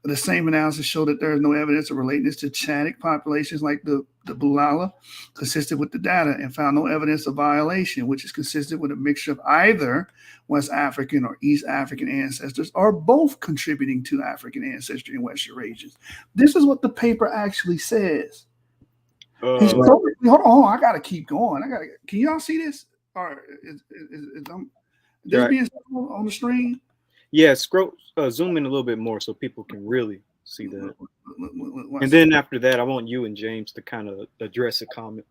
The same analysis showed that there is no evidence of relatedness to Chadic populations like the Bulala, consistent with the data, and found no evidence of violation, which is consistent with a mixture of either West African or East African ancestors, or both contributing to African ancestry in West Eurasia. This is what the paper actually says. Hold on, I gotta keep going. Can y'all see this? Or is this being on the screen? Yeah, zoom in a little bit more so people can really see that. And then after that, I want you and James to kind of address a comment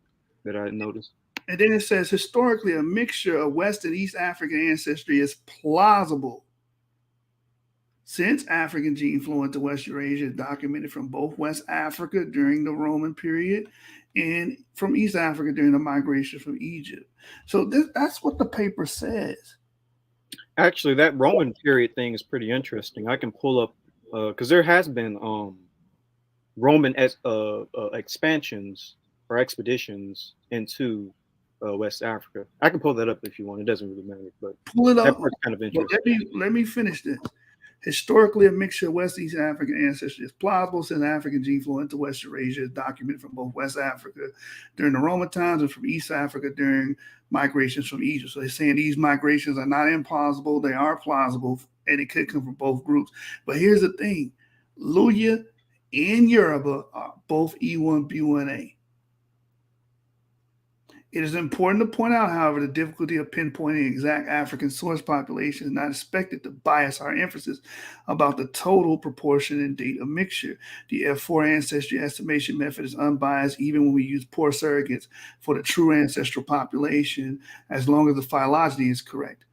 that I noticed. And then it says, historically, a mixture of West and East African ancestry is plausible. Since African gene flow into West Eurasia is documented from both West Africa during the Roman period and from East Africa during the migration from Egypt. So that's what the paper says. Actually, that Roman period thing is pretty interesting. I can pull up because there has been Roman expansions or expeditions into West Africa. I can pull that up if you want. It doesn't really matter, but pull it up. That part's kind of interesting. Let me finish this. Historically, a mixture of West East African ancestry is plausible since African gene flow into West Eurasia is documented from both West Africa during the Roman times and from East Africa during migrations from Egypt. So they're saying these migrations are not implausible, they are plausible, and it could come from both groups. But here's the thing, Luya and Yoruba are both E1B1A. It is important to point out, however, the difficulty of pinpointing exact African source population is not expected to bias our emphasis about the total proportion and date of mixture. The F4 ancestry estimation method is unbiased even when we use poor surrogates for the true ancestral population, as long as the phylogeny is correct.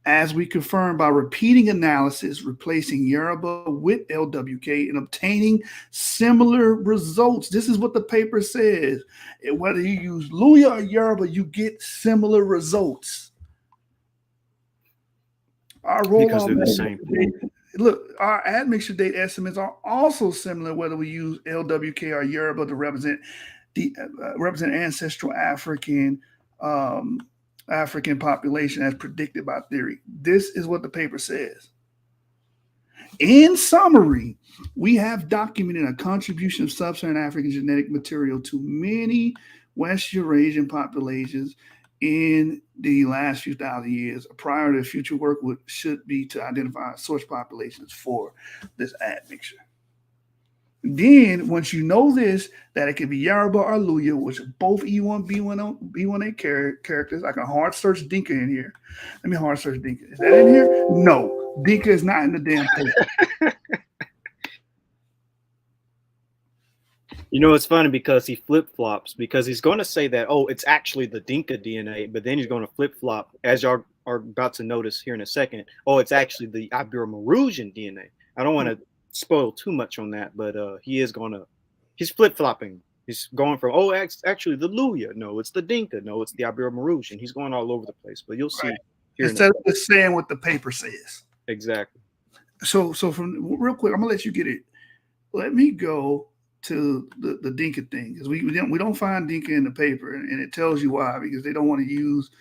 As we confirm by repeating analysis, replacing Yoruba with LWK and obtaining similar results. This is what the paper says. Whether you use Luya or Yoruba, you get similar results. Our Because they're the same. Look, our admixture date estimates are also similar whether we use LWK or Yoruba to represent ancestral African population as predicted by theory. This is what the paper says. In summary, we have documented a contribution of sub-Saharan African genetic material to many West Eurasian populations in the last few thousand years. Prior to future work should be to identify source populations for this admixture. Then, once you know this, that it can be Yoruba or Luya, which are both E1B1A characters. I can hard search Dinka in here. Let me hard search Dinka. Is that in here? No. Dinka is not in the damn paper. You know, it's funny because he flip-flops, because he's going to say that, oh, it's actually the Dinka DNA, but then he's going to flip-flop, as y'all are about to notice here in a second. Oh, it's actually the Ibero-Mauritian DNA. I don't want to spoil too much on that, but he's flip-flopping. He's going from, oh, actually the Luya. No, it's the Dinka. No, it's the Ibero-Mauritian. He's going all over the place, but you'll see. Right. Instead of just saying what the paper says. Exactly. So from real quick, I'm gonna let you get it. Let me go to the Dinka thing, because we don't find Dinka in the paper, and it tells you why, because they don't want to use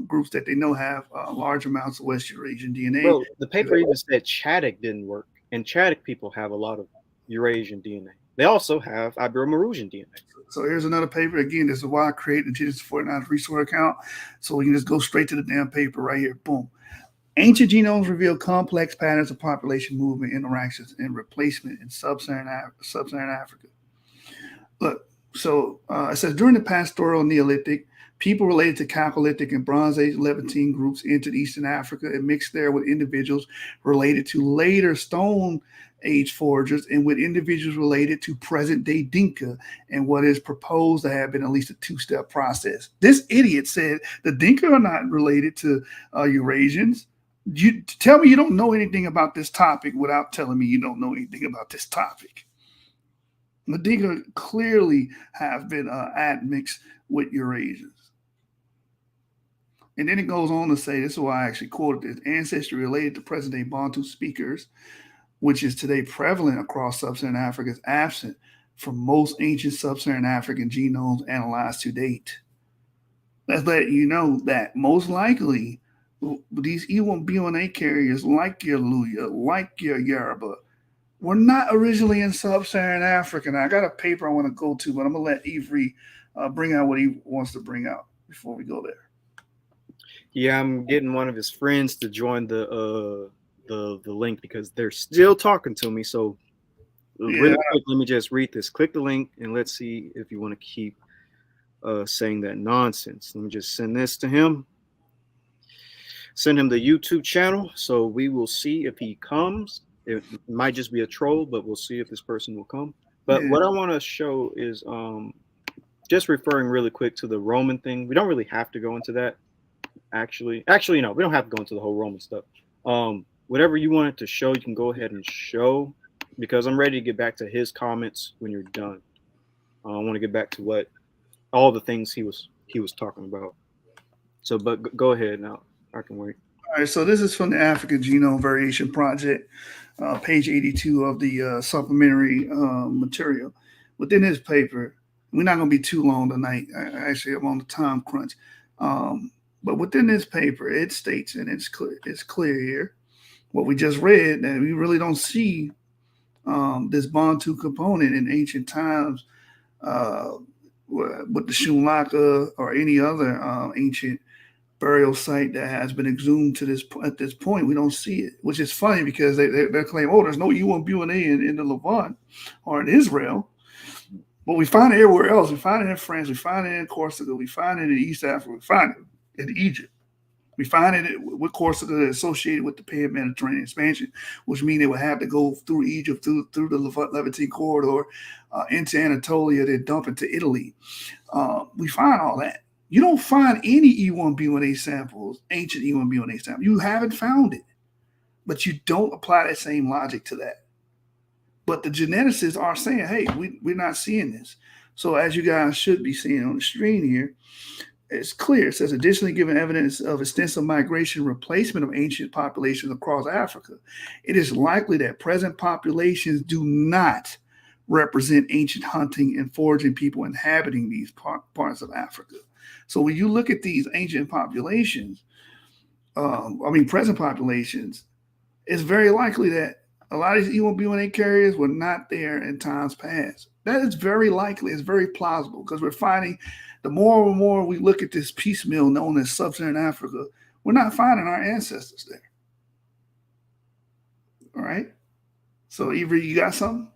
groups that they know have large amounts of West Eurasian DNA. Bro, the paper even said Chadic didn't work, and Chadic people have a lot of Eurasian DNA. They also have Ibero-Mauritian DNA. So here's another paper. Again, this is why I created the Genesis 49 resource account, so we can just go straight to the damn paper right here. Boom. Ancient genomes reveal complex patterns of population movement, interactions, and replacement in sub-Saharan Africa. Look, so it says during the pastoral Neolithic, people related to Chalcolithic and Bronze Age Levantine groups entered Eastern Africa and mixed there with individuals related to later Stone Age foragers and with individuals related to present-day Dinka, and what is proposed to have been at least a two-step process. This idiot said the Dinka are not related to Eurasians. You tell me you don't know anything about this topic without telling me you don't know anything about this topic. The Dinka clearly have been admixed with Eurasians. And then it goes on to say, this is why I actually quoted this, ancestry related to present-day Bantu speakers, which is today prevalent across sub-Saharan Africa, is absent from most ancient sub-Saharan African genomes analyzed to date. Let's let you know that most likely these E1B1A carriers, like your Luya, like your Yoruba, were not originally in sub-Saharan Africa. Now, I got a paper I want to go to, but I'm going to let Ivry bring out what he wants to bring out before we go there. Yeah, I'm getting one of his friends to join the link because they're still talking to me. So really quick, let me just read this. Click the link and let's see if you want to keep saying that nonsense. Let me just send this to him. Send him the YouTube channel, so we will see if he comes. It might just be a troll, but we'll see if this person will come. But what I want to show is just referring really quick to the Roman thing. We don't really have to go into that. Actually, no, we don't have to go into the whole Roman stuff. Whatever you wanted to show, you can go ahead and show, because I'm ready to get back to his comments when you're done. I want to get back to all the things he was talking about. So, but go ahead now. I can wait. All right, so this is from the African Genome Variation Project, page 82 of the supplementary material. Within this paper, we're not going to be too long tonight. Actually, I'm on the time crunch. But within this paper, it states, and it's clear here, what we just read, that we really don't see this Bantu component in ancient times with the Shunlaka or any other ancient burial site that has been exhumed to this at this point. We don't see it, which is funny because they claim, oh, there's no UMBNA in the Levant or in Israel. But we find it everywhere else. We find it in France. We find it in Corsica. We find it in East Africa. We find it in Egypt. We find it with Corsica associated with the Pan-Mediterranean expansion, which means they would have to go through Egypt, through the Levantine corridor, into Anatolia, then dump into Italy. We find all that. You don't find any E1B1A samples, ancient E1B1A samples. You haven't found it, but you don't apply that same logic to that. But the geneticists are saying, hey, we're not seeing this. So as you guys should be seeing on the screen here, it's clear. It says, additionally, given evidence of extensive migration replacement of ancient populations across Africa, it is likely that present populations do not represent ancient hunting and foraging people inhabiting these parts of Africa. So when you look at these ancient populations, present populations, it's very likely that a lot of these E1B1A carriers were not there in times past. That is very likely. It's very plausible because we're finding the more and more we look at this piecemeal known as sub-Saharan Africa, we're not finding our ancestors there. All right. So, Avery, you got something?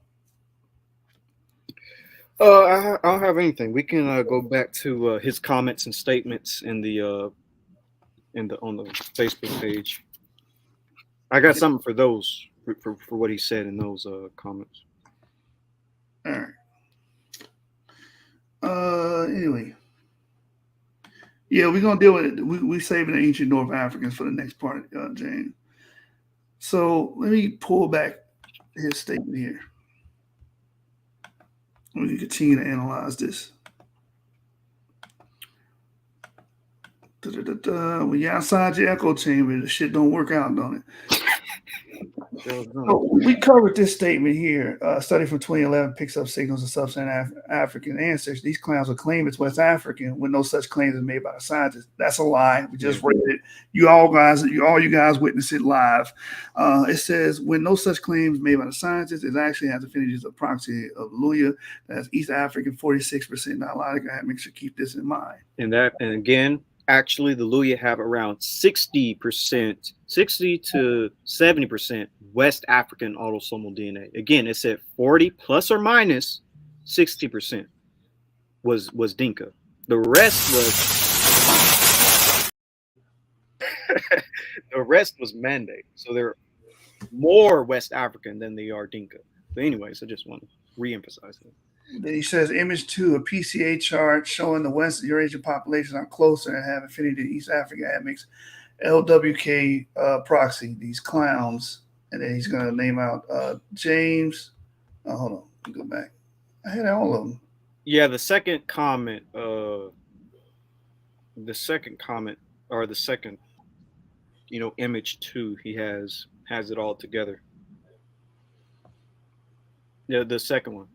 I don't have anything. We can go back to his comments and statements in the on the Facebook page. I got something for those for what he said in those comments. All right. Anyway. Yeah, we're gonna deal with it. We're saving the ancient North Africans for the next part, James. So let me pull back his statement here. We can continue to analyze this. When you're outside your echo chamber, the shit don't work out, don't it? So we covered this statement here. A study from 2011 picks up signals of sub-Saharan African ancestors. These clowns will claim it's West African when no such claims are made by the scientists. That's a lie. We just read it. All you guys witnessed it live. It says when no such claims made by the scientists, it actually has affinities of proxy of Luya. That's East African, 46% dialectic. I make sure to keep this in mind. And again, actually, the Luya have around 60%, 60 to 70% West African autosomal DNA. Again, it said 40 plus or minus 60% was Dinka. The rest was Mande. So they're more West African than they are Dinka. But anyways, I just want to re-emphasize that. Then he says, image 2, a PCA chart showing the West Eurasian populations are closer and have affinity to East Africa. That makes LWK proxy, these clowns. And then he's going to name out James. Oh, hold on. Let me go back. I had all of them. Yeah, the second comment, image 2, he has it all together. Yeah, the second one.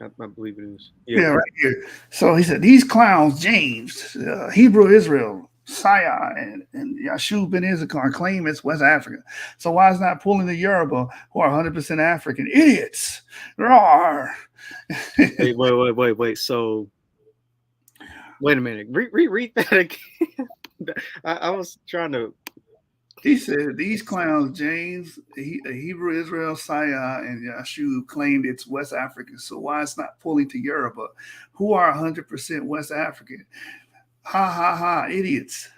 I believe it is. Yeah, right here. So he said, these clowns, James, Hebrew Israel, Saya, and Yashub ben Issachar claim it's West Africa. So why is not pulling the Yoruba, who are 100% African? Idiots. Rawr. Wait. So, wait a minute. Read that again. I was trying to. He said, these clowns, James, Hebrew Israel, Saya, and Yashub claimed it's West African. So why it's not pulling to Yoruba, who are 100% West African? Ha, ha, ha, idiots.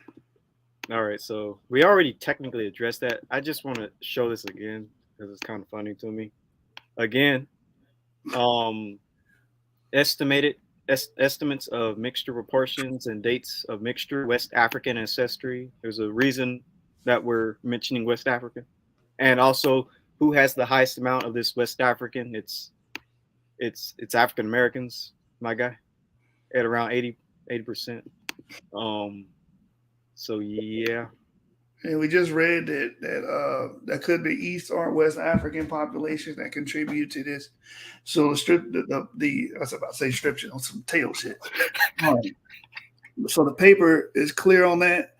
All right, so we already technically addressed that. I just want to show this again because it's kind of funny to me. Again, estimates of mixture proportions and dates of mixture, West African ancestry. There's a reason that we're mentioning West Africa, and also who has the highest amount of this West African. It's African Americans, my guy, at around 80%. So yeah. And we just read that could be East or West African populations that contribute to this. So I was about to say stription on some tail shit. So the paper is clear on that.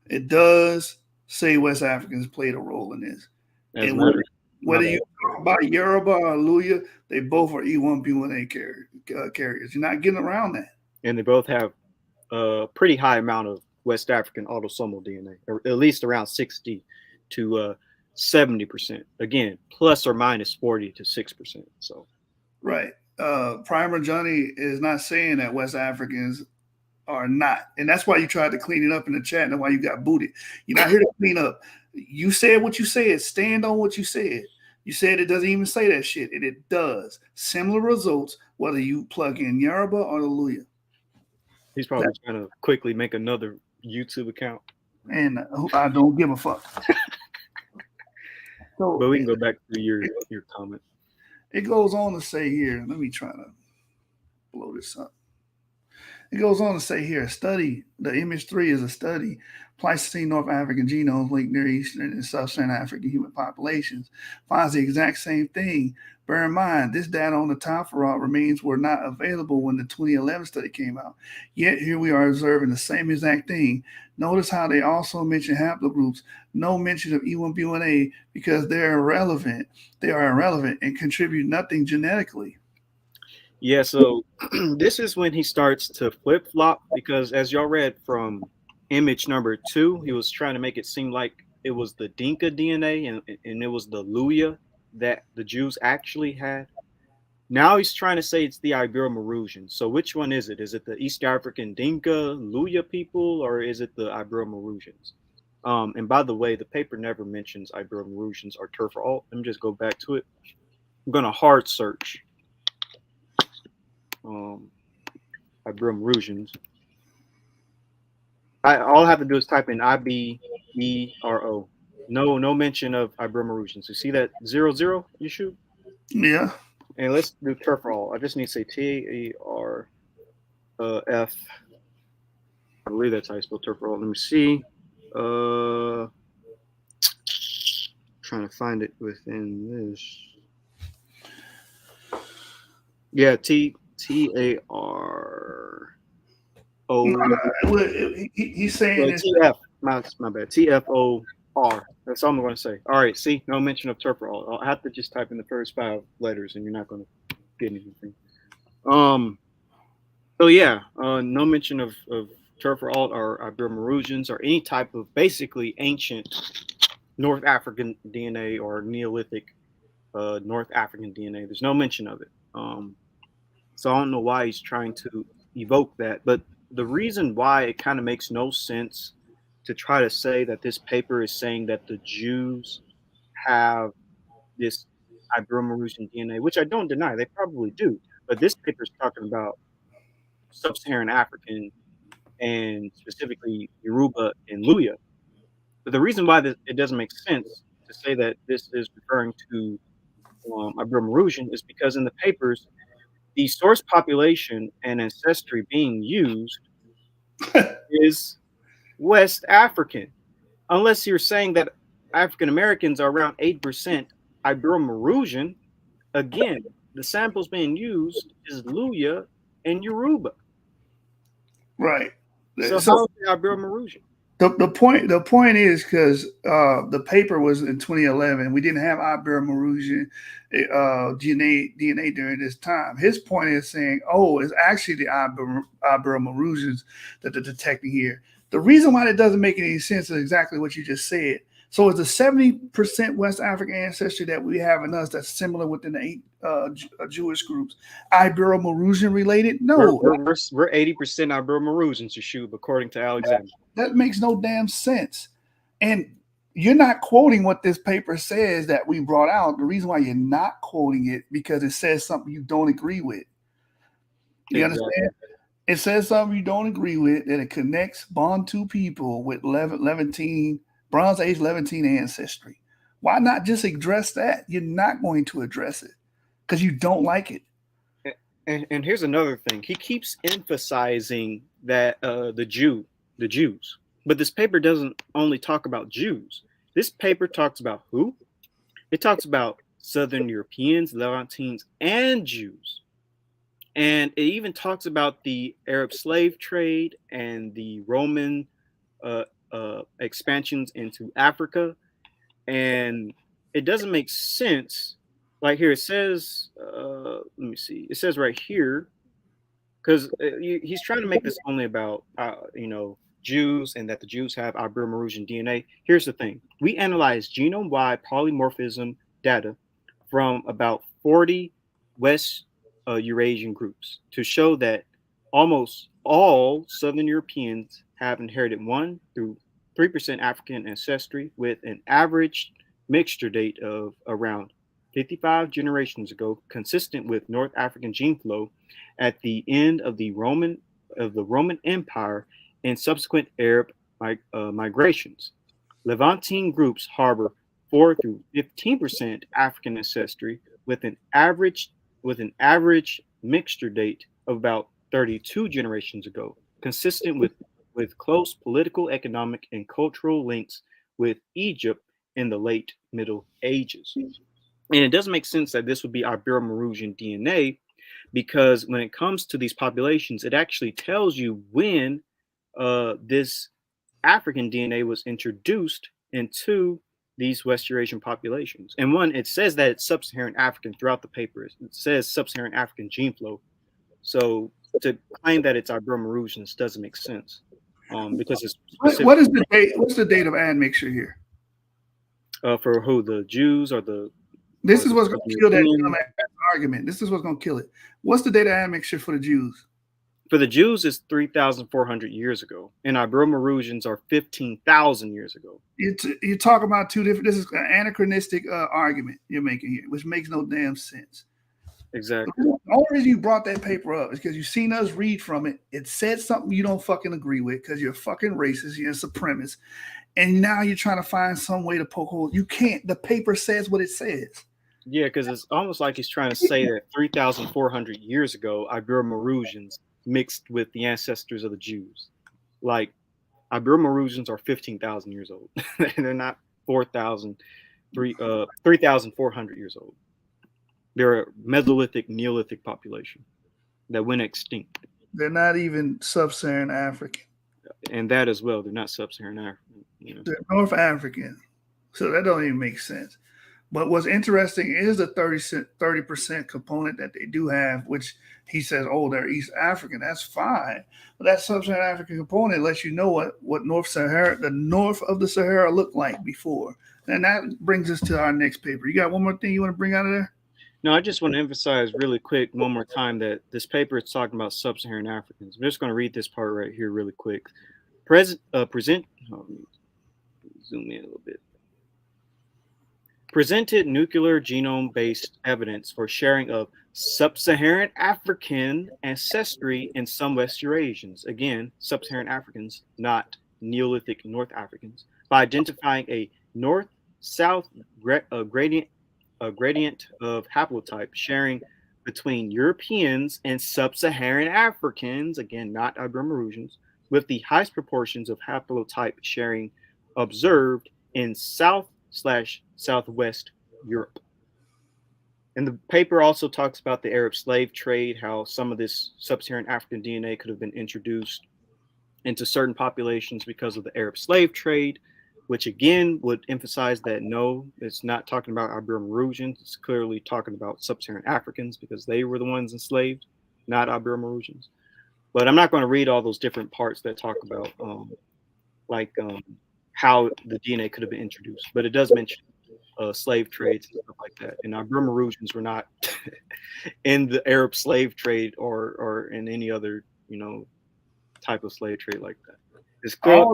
It does say West Africans played a role in this. As And matters. whether you talk about Yoruba or Luya, they both are E1B1A carriers. You're not getting around that. And they both have a pretty high amount of West African autosomal DNA, or at least around 60 to 70%. Again, plus or minus 40 to 6%. So, right. Primer Johnny is not saying that West Africans are not, and that's why you tried to clean it up in the chat, and why you got booted. You're not here to clean up. You said what you said. Stand on what you said. You said it doesn't even say that shit, and it does. Similar results, whether you plug in Yoruba or the Luya. he's probably trying to quickly make another YouTube account. And I don't give a fuck. So, but we can go back to your comment. It goes on to say here, let me try to blow this up. It goes on to say here, study, the image 3 is a study, Pleistocene North African genomes linked Near Eastern and Sub-Saharan African human populations, finds the exact same thing. Bear in mind, this data on the top for remains were not available when the 2011 study came out. Yet here we are observing the same exact thing. Notice how they also mention haplogroups, no mention of E1B1A because they're irrelevant. They are irrelevant and contribute nothing genetically. Yeah, so this is when he starts to flip-flop, because as y'all read from image number 2, he was trying to make it seem like it was the Dinka DNA and it was the Luya that the Jews actually had. Now he's trying to say it's the Ibero-Maurutians. So which one is it? Is it the East African Dinka Luya people, or is it the Ibero-Maurutians? And by the way, the paper never mentions Ibero-Maurutians or turf or alt. Let me just go back to it. I'm going to hard search Ibero-Maurutians. All I have to do is type in IBERO. No mention of Ibero-Maurutians. You see that 00 you shoot? Yeah. And let's do turf for all. I just need to say TARF. I believe that's how you spell turf for all. Let me see. Trying to find it within this. Yeah, TARO. He's saying it's TF. My bad. TFOR. That's all I'm going to say. All right. See, no mention of turf for all. I'll have to just type in the first 5 letters, and you're not going to get anything. So yeah, no mention of turf for alt or Ibero-Maurutians or any type of basically ancient North African DNA or Neolithic North African DNA. There's no mention of it. So I don't know why he's trying to evoke that, but the reason why it kind of makes no sense to try to say that this paper is saying that the Jews have this Ibero-Mauritian DNA, which I don't deny, they probably do, but this paper is talking about Sub-Saharan African and specifically Yoruba and Luya. But the reason why it doesn't make sense to say that this is referring to Ibero-Mauritian is because in the papers, the source population and ancestry being used is West African, unless you're saying that African Americans are around 8% Ibero-Mauritian. Again, the samples being used is Luya and Yoruba. right. So how is it Ibero-Mauritian? The point is because the paper was in 2011. We didn't have Ibero-Mauritian DNA during this time. His point is saying, oh, it's actually the Ibero-Mauritians that they're detecting here. The reason why that doesn't make any sense is exactly what you just said. So it's the 70% West African ancestry that we have in us that's similar within the 8 Jewish groups. Ibero-Mauritian related? No. We're 80% Ibero-Mauritians to shoot, according to Alexander. That makes no damn sense. And you're not quoting what this paper says that we brought out. The reason why you're not quoting it because it says something you don't agree with. You understand? It says something you don't agree with, that it connects Bantu people with Bronze Age Levantine ancestry. Why not just address that? You're not going to address it because you don't like it. And here's another thing. He keeps emphasizing that the Jews. But this paper doesn't only talk about Jews. This paper talks about who? It talks about Southern Europeans, Levantines, and Jews. And it even talks about the Arab slave trade and the Roman expansions into Africa. And it doesn't make sense. Like here it says, let me see. It says right here, because he's trying to make this only about Jews and that the Jews have Ibero-Mauritian DNA. Here's the thing: we analyzed genome-wide polymorphism data from about 40 West Eurasian groups to show that almost all Southern Europeans have inherited 1 through 3% African ancestry, with an average mixture date of around 55 generations ago, consistent with North African gene flow at the end of the Roman Empire and subsequent Arab migrations. Levantine groups harbor 4 through 15% African ancestry, with an average mixture date of about 32 generations ago, consistent with close political, economic, and cultural links with Egypt in the late Middle Ages. And it doesn't make sense that this would be Ibero-Mauritian DNA, because when it comes to these populations, it actually tells you when this African DNA was introduced into these West Eurasian populations. And one, it says that it's sub-Saharan African throughout the paper. It says sub-Saharan African gene flow. So to claim that it's Ibero-Mauritians doesn't make sense, because it's what is the date? What's the date of admixture here? For who, the Jews or the? This is what's going to kill that argument. This is what's going to kill it. What's the date of admixture for the Jews? For the Jews, it's 3,400 years ago, and Ibero-Mauritians are 15,000 years ago. You're talking about two different. This is an anachronistic argument you're making here, which makes no damn sense. Exactly. The only reason you brought that paper up is because you've seen us read from it. It said something you don't fucking agree with because you're a fucking racist, you're a supremacist, and now you're trying to find some way to poke holes. You can't. The paper says what it says. Yeah, because it's almost like he's trying to say that 3,400 years ago, Ibero-Mauritians mixed with the ancestors of the Jews. Like, Ibero-Mauritians are 15,000 years old. They're not 3,400 years old. They're a Mesolithic, Neolithic population that went extinct. They're not even sub-Saharan African. And that as well. They're not sub-Saharan African. They're North African. So that don't even make sense. But what's interesting is the 30% component that they do have, which he says, oh, they're East African. That's fine. But that sub-Saharan African component lets you know what North Sahara, the north of the Sahara looked like before. And that brings us to our next paper. You got one more thing you want to bring out of there? No, I just want to emphasize really quick one more time that this paper is talking about sub-Saharan Africans. I'm just going to read this part right here really quick. Zoom in a little bit. Presented nuclear genome-based evidence for sharing of sub-Saharan African ancestry in some West Eurasians. Again, sub-Saharan Africans, not Neolithic North Africans, by identifying a north-south gradient of haplotype sharing between Europeans and sub-Saharan Africans, again, not Ibero-Mauritians, with the highest proportions of haplotype sharing observed in Southwest Europe. And the paper also talks about the Arab slave trade, how some of this sub-Saharan African DNA could have been introduced into certain populations because of the Arab slave trade, which again would emphasize that no, it's not talking about Ibero-Mauritians. It's clearly talking about sub-Saharan Africans because they were the ones enslaved, not Ibero-Mauritians. But I'm not going to read all those different parts that talk about how the DNA could have been introduced. But it does mention slave trades and stuff like that. And Ibero-Mauritians were not in the Arab slave trade or in any other, type of slave trade like that. All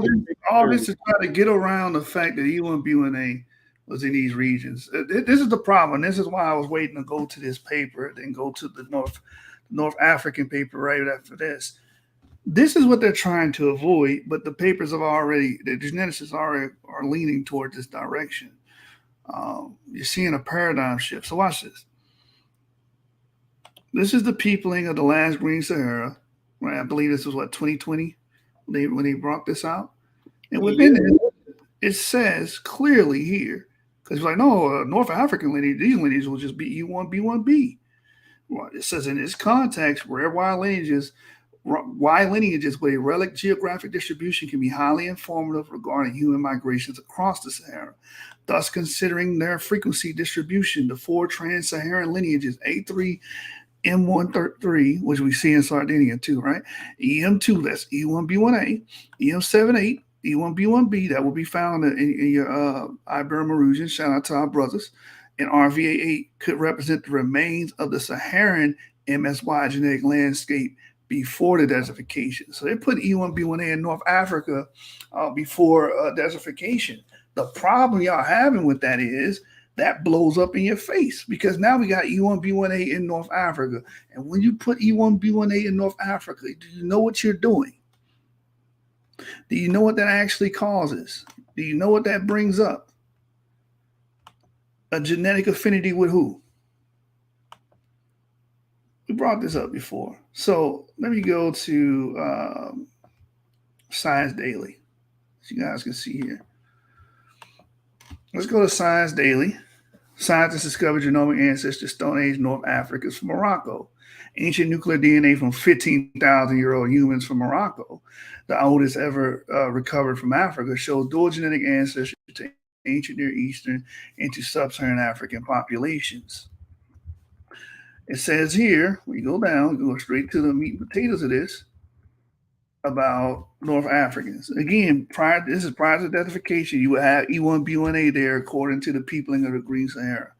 this is trying to get around the fact that E1B1A was in these regions. This is the problem. This is why I was waiting to go to this paper, then go to the North African paper right after this. This is what they're trying to avoid, but the papers have already, the geneticists are leaning towards this direction. You're seeing a paradigm shift. So watch this. This is the peopling of the last Green Sahara. Right? I believe this was 2020 when they brought this out. And within it says clearly here, because it's like, no, North African lineage, these lineages will just be E1B1B. Well, it says in this context, where Y lineages Y lineages with a relic geographic distribution can be highly informative regarding human migrations across the Sahara. Thus, considering their frequency distribution, the 4 trans-Saharan lineages A3, M133, which we see in Sardinia too, right? EM2, that's E1B1A, EM78, E1B1B, that will be found in your Ibero-Mauritian. Shout out to our brothers. And RVA8 could represent the remains of the Saharan MSY genetic landscape before the desertification. So they put E1B1A in North Africa before desertification. The problem y'all having with that is that blows up in your face because now we got E1B1A in North Africa. And when you put E1B1A in North Africa, do you know what you're doing? Do you know what that actually causes? Do you know what that brings up? A genetic affinity with who? We brought this up before. So let me go to Science Daily, so you guys can see here. Let's go to Science Daily. Scientists discovered genomic ancestor Stone Age North Africans from Morocco. Ancient nuclear DNA from 15,000-year-old humans from Morocco, the oldest ever recovered from Africa, show dual genetic ancestry to ancient Near Eastern and to sub-Saharan African populations. It says here, we go down, go straight to the meat and potatoes of this, about North Africans. Again, this is prior to desertification, you would have E1B1A there according to the peopling of the Green Sahara.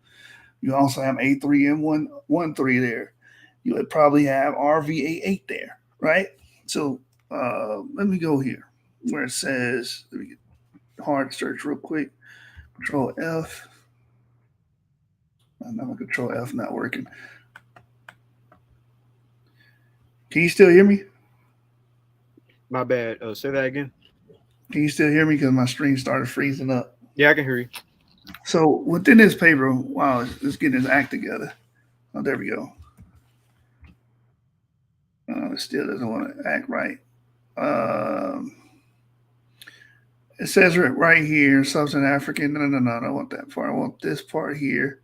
You also have A3M113 there. You would probably have RVA8 there, right? So let me go here where it says, let me get hard search real quick. Control F. Now my Control F not working. Can you still hear me? My bad. Say that again. Can you still hear me? Because my screen started freezing up. Yeah, I can hear you. So within this paper, wow, let's get his act together. Oh, there we go. It still doesn't want to act right. It says right here, Sub-Saharan African. No, I don't want that part. I want this part here.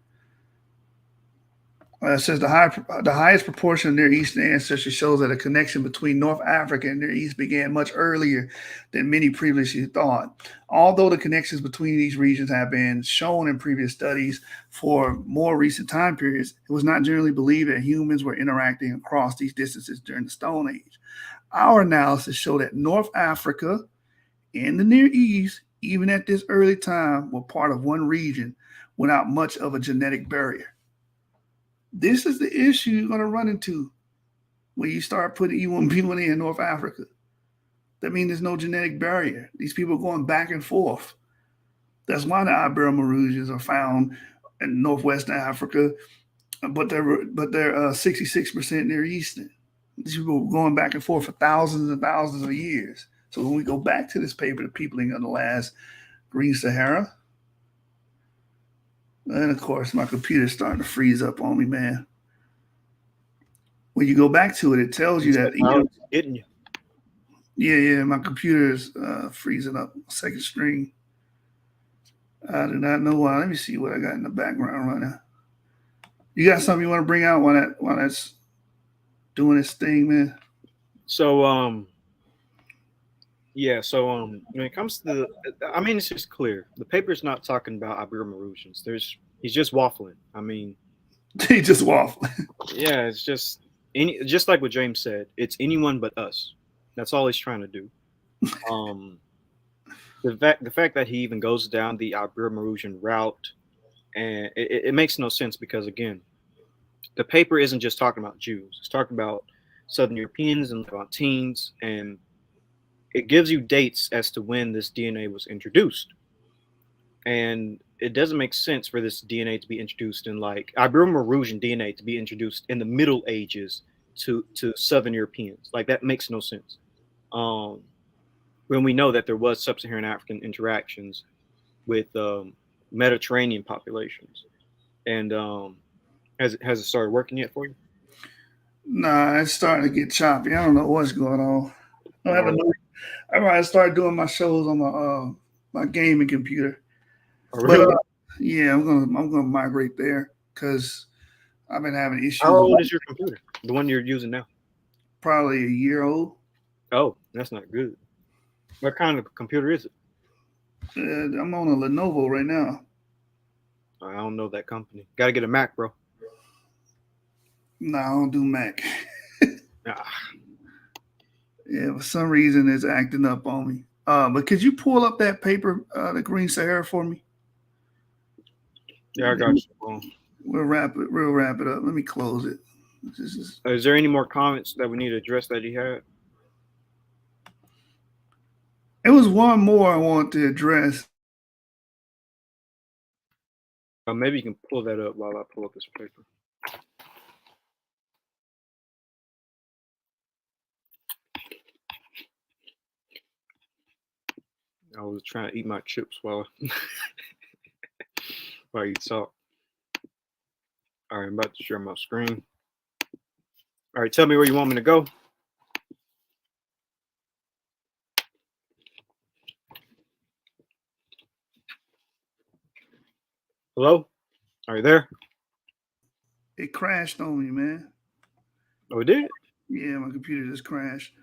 It says the highest proportion of Near Eastern ancestry shows that a connection between North Africa and Near East began much earlier than many previously thought. Although the connections between these regions have been shown in previous studies for more recent time periods, it was not generally believed that humans were interacting across these distances during the Stone Age. Our analysis showed that North Africa and the Near East, even at this early time, were part of one region without much of a genetic barrier. This is the issue you're going to run into when you start putting E1B1A in North Africa. That means there's no genetic barrier. These people are going back and forth. That's why the Ibero-Mauritians are found in northwestern Africa, but they're 66% Near Eastern. These people are going back and forth for thousands and thousands of years. So when we go back to this paper, the peopling of the last Green Sahara, and of course, my computer's starting to freeze up on me, man. When you go back to it, it tells you that. Hitting you. Yeah, my computer is freezing up. Second screen. I do not know why. Let me see what I got in the background right now. You got something you want to bring out while that's doing its thing, man? So, yeah. So, when it comes to I mean, it's just clear. The paper's not talking about Ibero-Mauritians. He's just waffling. I mean, He just waffling. yeah, it's just like what James said. It's anyone but us. That's all he's trying to do. The fact that he even goes down the Ibero-Mauritian route, and it makes no sense because again, the paper isn't just talking about Jews. It's talking about Southern Europeans and Levantines, and it gives you dates as to when this DNA was introduced. And it doesn't make sense for this DNA to be introduced in like Ibero-Mauritian DNA to be introduced in the Middle Ages to Southern Europeans. Like that makes no sense. When we know that there was sub-Saharan African interactions with Mediterranean populations. And has it started working yet for you? Nah, it's starting to get choppy. I don't know what's going on. I might start doing my shows on my gaming computer. Oh, really? But yeah, I'm gonna migrate there because I've been having issues. How old is your computer? The one you're using now? probably a year old. Oh, that's not good. What kind of computer is it? I'm on a Lenovo right now. I don't know that company. Got to get a Mac, bro. No, I don't do Mac. Ah, Yeah, for some reason it's acting up on me. But could you pull up that paper, the Green Sahara, for me? yeah, I got you. We'll wrap it up. Let me close it. Is there any more comments that we need to address that he had? It was one more I want to address. Maybe you can pull that up while I pull up this paper. I was trying to eat my chips while while you talk. All right, I'm about to share my screen. All right, tell me where you want me to go. Hello? Are you there? It crashed on me, man. Oh, it did? Yeah, my computer just crashed.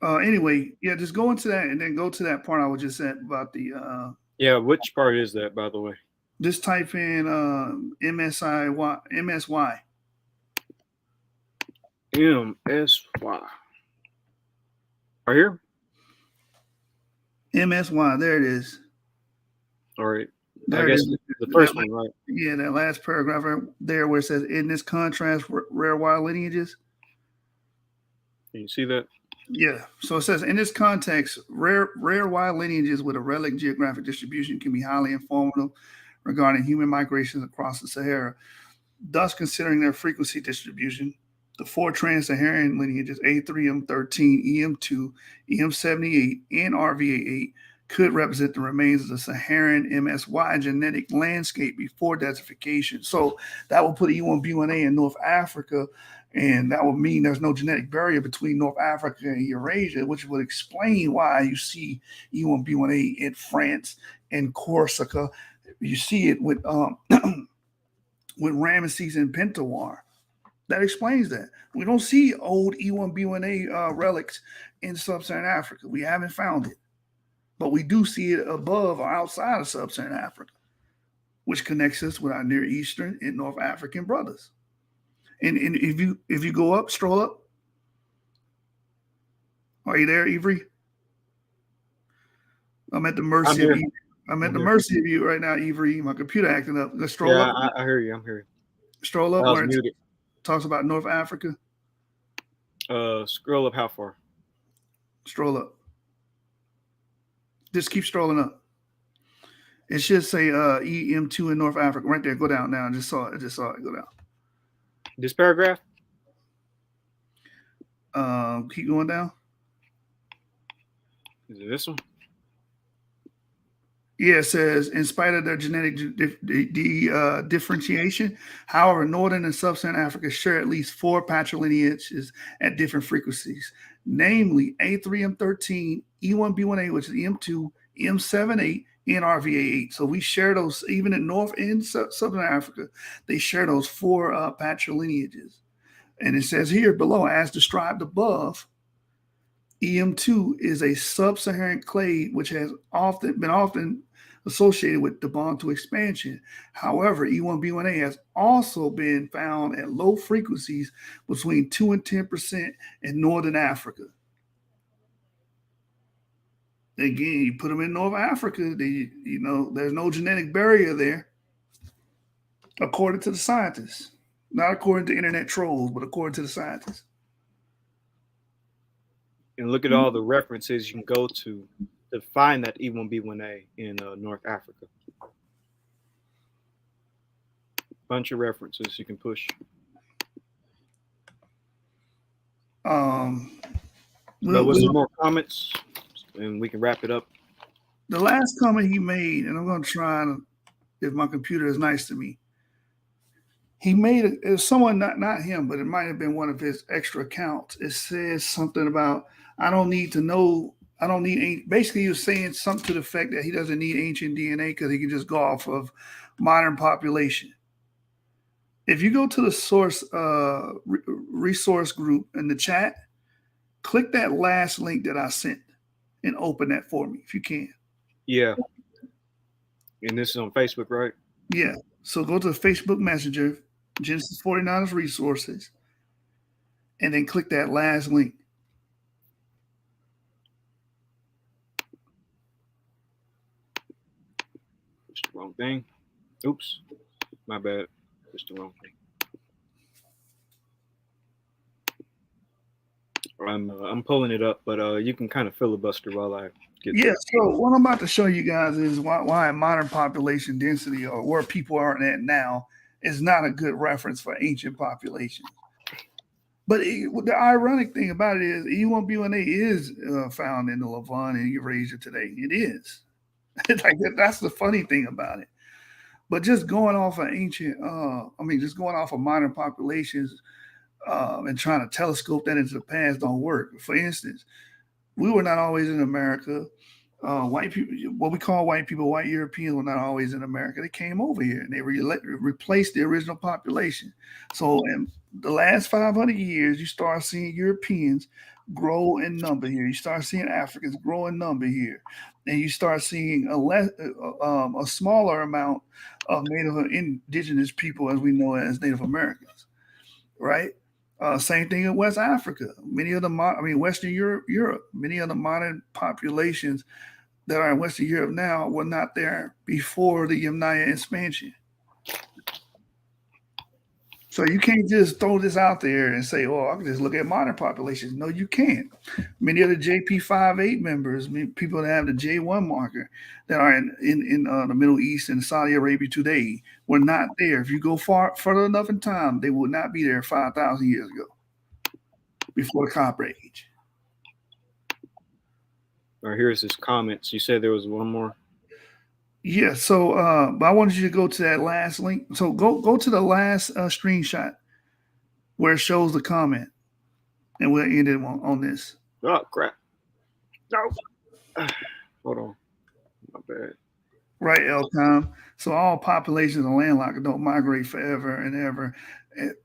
Anyway, yeah, just go into that and then go to that part I was just at about the. Yeah, which part is that, by the way? Just type in MSY. MSY. Right here? MSY. There it is. All right. There I it guess is. the first one, right? Yeah, that last paragraph right there where it says, in this contrast, rare wild lineages. Can you see that? Yeah. So it says, in this context, rare wild lineages with a relic geographic distribution can be highly informative regarding human migrations across the Sahara. Thus, considering their frequency distribution, the four trans-Saharan lineages A3, M13, EM2, EM78, and RVA8 could represent the remains of the Saharan MSY genetic landscape before desertification. So that will put E1B1A in North Africa, and that would mean there's no genetic barrier between North Africa and Eurasia, which would explain why you see E1B1A in France and Corsica. You see it with with Ramesses and Pentawar. That explains that. We don't see old E1B1A relics in sub-Saharan Africa. We haven't found it. But we do see it above or outside of sub-Saharan Africa, which connects us with our Near Eastern and North African brothers. And if you go up, stroll up. Are you there, Ivory? I'm at the mercy of you. I'm at the mercy of you right now, Ivory. My computer acting up. Let's stroll up. Yeah, I hear you. I'm here. Stroll up I was where it muted. talks about North Africa. Scroll up how far? Stroll up. Just keep strolling up. It should say EM2 in North Africa. Right there. Go down now. I just saw it. Go down. This paragraph? Keep going down. Is it this one? Yeah, it says, in spite of their genetic differentiation, however, Northern and Sub-Saharan Africa share at least four patrilineages at different frequencies, namely A3M13, E1B1A, which is EM2, M78, and RVA8. So we share those, even in North and Southern Africa, they share those four patrilineages. And it says here below, as described above, EM2 is a sub-Saharan clade which has often associated with the Bantu expansion. However, E1B1A has also been found at low frequencies between 2 and 10% in Northern Africa. Again, you put them in North Africa, there's no genetic barrier there, according to the scientists. Not according to internet trolls, but according to the scientists. And look at all the references you can go to find that E1B1A in North Africa. Bunch of references you can push. But with some more comments, and we can wrap it up. The last comment he made, and I'm going to try, if my computer is nice to me. He made it was someone, not him, but it might have been one of his extra accounts. It says something about, basically he was saying something to the effect that he doesn't need ancient DNA because he can just go off of modern population. If you go to the source resource group in the chat, click that last link that I sent and open that for me if you can. Yeah. And this is on Facebook, right? Yeah. So go to Facebook Messenger, Genesis 49ers Resources, and then click that last link. It's the wrong thing. Oops. My bad. It's the wrong thing. I'm pulling it up, but you can kind of filibuster while I get Yeah, there. so what I'm about to show you guys is why modern population density or where people are at now is not a good reference for ancient populations. But the ironic thing about it is E1B1A is found in the Levant and Eurasia today. It is. Like that's the funny thing about it. But just going off of ancient, just going off of modern populations and trying to telescope that into the past don't work. For instance, we were not always in America. White people, what we call white people, white Europeans, were not always in America. They came over here and they replaced the original population. So in the last 500 years, you start seeing Europeans grow in number here. You start seeing Africans grow in number here, and you start seeing a smaller amount of Native indigenous people, as we know as Native Americans, right? Same thing in West Africa. Many of the Western Europe, many of the modern populations that are in Western Europe now were not there before the Yamnaya expansion. So you can't just throw this out there and say, "Oh, I can just look at modern populations." No, you can't. Many of the JP58 members, people that have the J1 marker, that are in the Middle East and Saudi Arabia today, were not there. If you go further enough in time, they would not be there 5,000 years ago, before the Copper Age. Or here's his comments. You said there was one more. Yeah, so but I wanted you to go to that last link. So go to the last screenshot where it shows the comment, and we'll end it on this. Oh crap! No, hold on, my bad. Right, Elcom. So all populations of landlocked don't migrate forever and ever,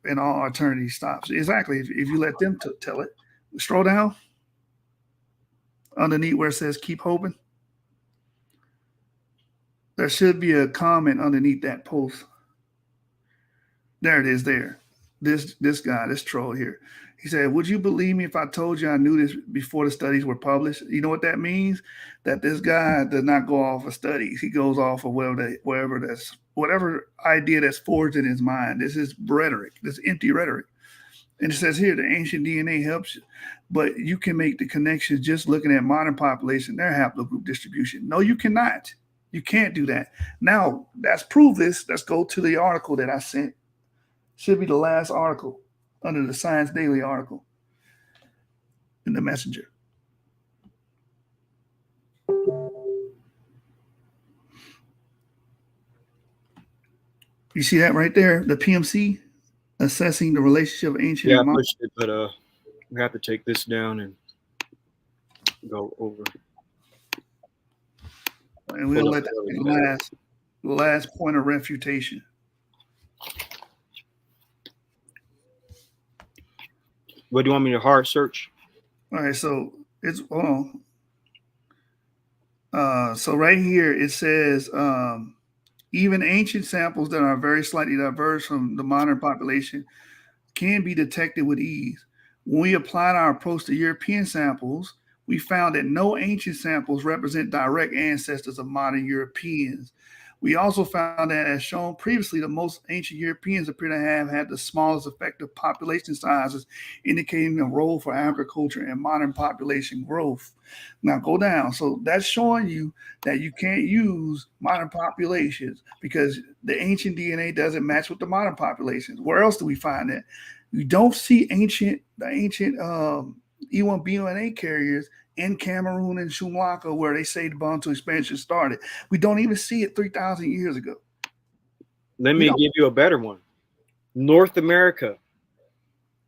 and all eternity stops. Exactly. If you let them tell it, scroll down underneath where it says "Keep hoping." There should be a comment underneath that post. There it is there. This guy, this troll here. He said, "Would you believe me if I told you I knew this before the studies were published?" You know what that means? That this guy does not go off of studies. He goes off of whatever idea that's forged in his mind. This is rhetoric. This empty rhetoric. And it says here, the ancient DNA helps you, but you can make the connections just looking at modern population, their haplogroup distribution. No, you cannot. You can't do that. Now, let's prove this. Let's go to the article that I sent. Should be the last article under the Science Daily article in the Messenger. You see that right there? The PMC assessing the relationship of ancient. Yeah, I pushed it, but we have to take this down and go over. And we'll let that be the last point of refutation. What do you want me to hard search? All right, so it's hold on. So right here it says even ancient samples that are very slightly diverse from the modern population can be detected with ease. When we applied our approach to European samples, we found that no ancient samples represent direct ancestors of modern Europeans. We also found that, as shown previously, the most ancient Europeans appear to have had the smallest effective population sizes, indicating a role for agriculture and modern population growth. Now go down. So that's showing you that you can't use modern populations because the ancient DNA doesn't match with the modern populations. Where else do we find that? You don't see the ancient E1B1A carriers in Cameroon and Shumlaka, where they say the Bantu expansion started. We don't even see it 3,000 years ago. Let me give you a better one. North America.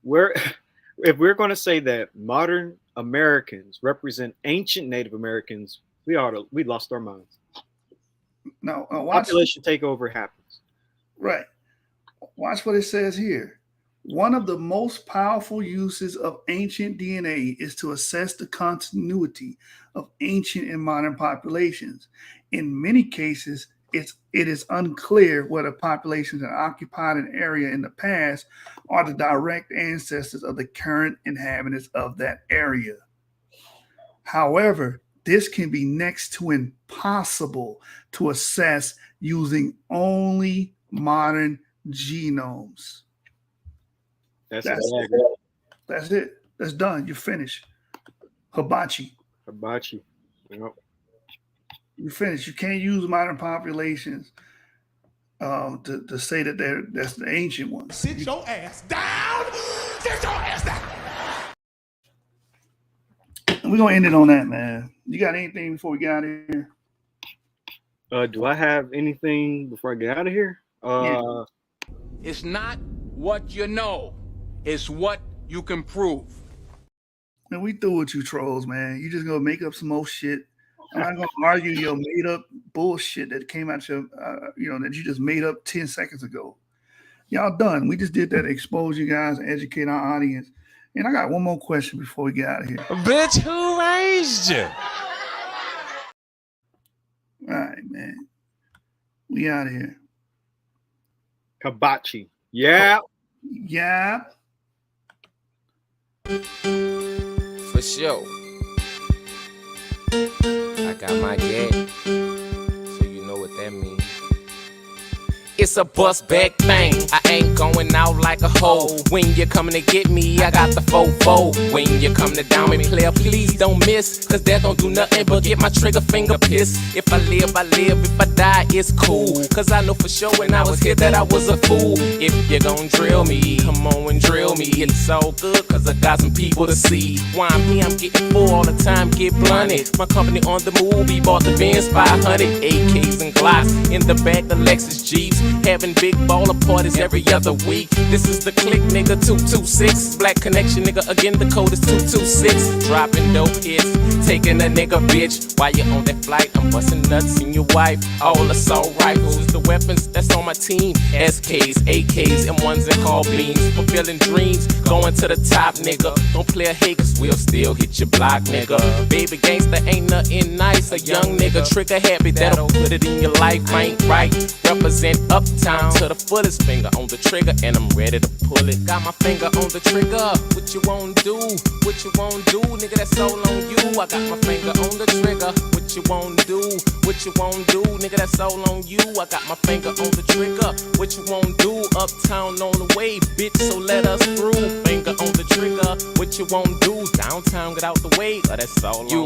If we're going to say that modern Americans represent ancient Native Americans, we lost our minds. No, population takeover happens. Right. Watch what it says here. One of the most powerful uses of ancient DNA is to assess the continuity of ancient and modern populations. In many cases, it is unclear whether populations that occupied an area in the past are the direct ancestors of the current inhabitants of that area. However, this can be next to impossible to assess using only modern genomes. That's it. That's done. You're finished. Hibachi. Yep. You're finished. You can't use modern populations to say that that's the ancient ones. Sit your ass down. Sit your ass down. We're gonna end it on that, man. You got anything before we get out of here? Do I have anything before I get out of here? Yeah. It's not what you know, it's what you can prove. Man, we through with you trolls, man. You just gonna make up some more shit. I'm not gonna argue your made up bullshit that came out your, that you just made up 10 seconds ago. Y'all done. We just did that to expose you guys and educate our audience. And I got one more question before we get out of here. Bitch, who raised you? All right, man. We out of here. Hibachi. Yeah. Yeah. For sure. I got my gap, so you know what that means. It's a bust back thing. I ain't going out like a hoe. When you coming to get me, I got the fofo. When you come to down me, player, please don't miss. Cause that don't do nothing but get my trigger finger pissed. If I live, I live. If I die, it's cool. Cause I know for sure when I was here that I was a fool. If you gon' drill me, come on and drill me. It's all good cause I got some people to see. Why me, I'm getting full all the time, get blunted. My company on the move, he bought the Benz 500. AKs and Glocks, in the back the Lexus Jeeps. Having big baller parties every other week. This is the click, nigga, 226. Black connection, nigga, again, the code is 226. Dropping dope hits, taking a nigga, bitch. While you on that flight, I'm busting nuts in your wife. All assault rifles, the weapons that's on my team. SKs, AKs, M1s, and carbines. Fulfilling dreams, going to the top, nigga. Don't play a hate, cause we'll still hit your block, nigga. Baby gangster ain't nothing nice. A young nigga, trigger happy, that'll put it in your life, ain't right. Represent uptown to the fullest, finger on the trigger, and I'm ready to pull it. Got my finger on the trigger. What you won't do? What you won't do, nigga? That's all on you. I got my finger on the trigger. What you won't do? What you won't do, nigga? That's all on you. I got my finger on the trigger. What you won't do? Uptown on the way, bitch. So let us through. Finger on the trigger. What you won't do? Downtown, get out the way. That's all on you.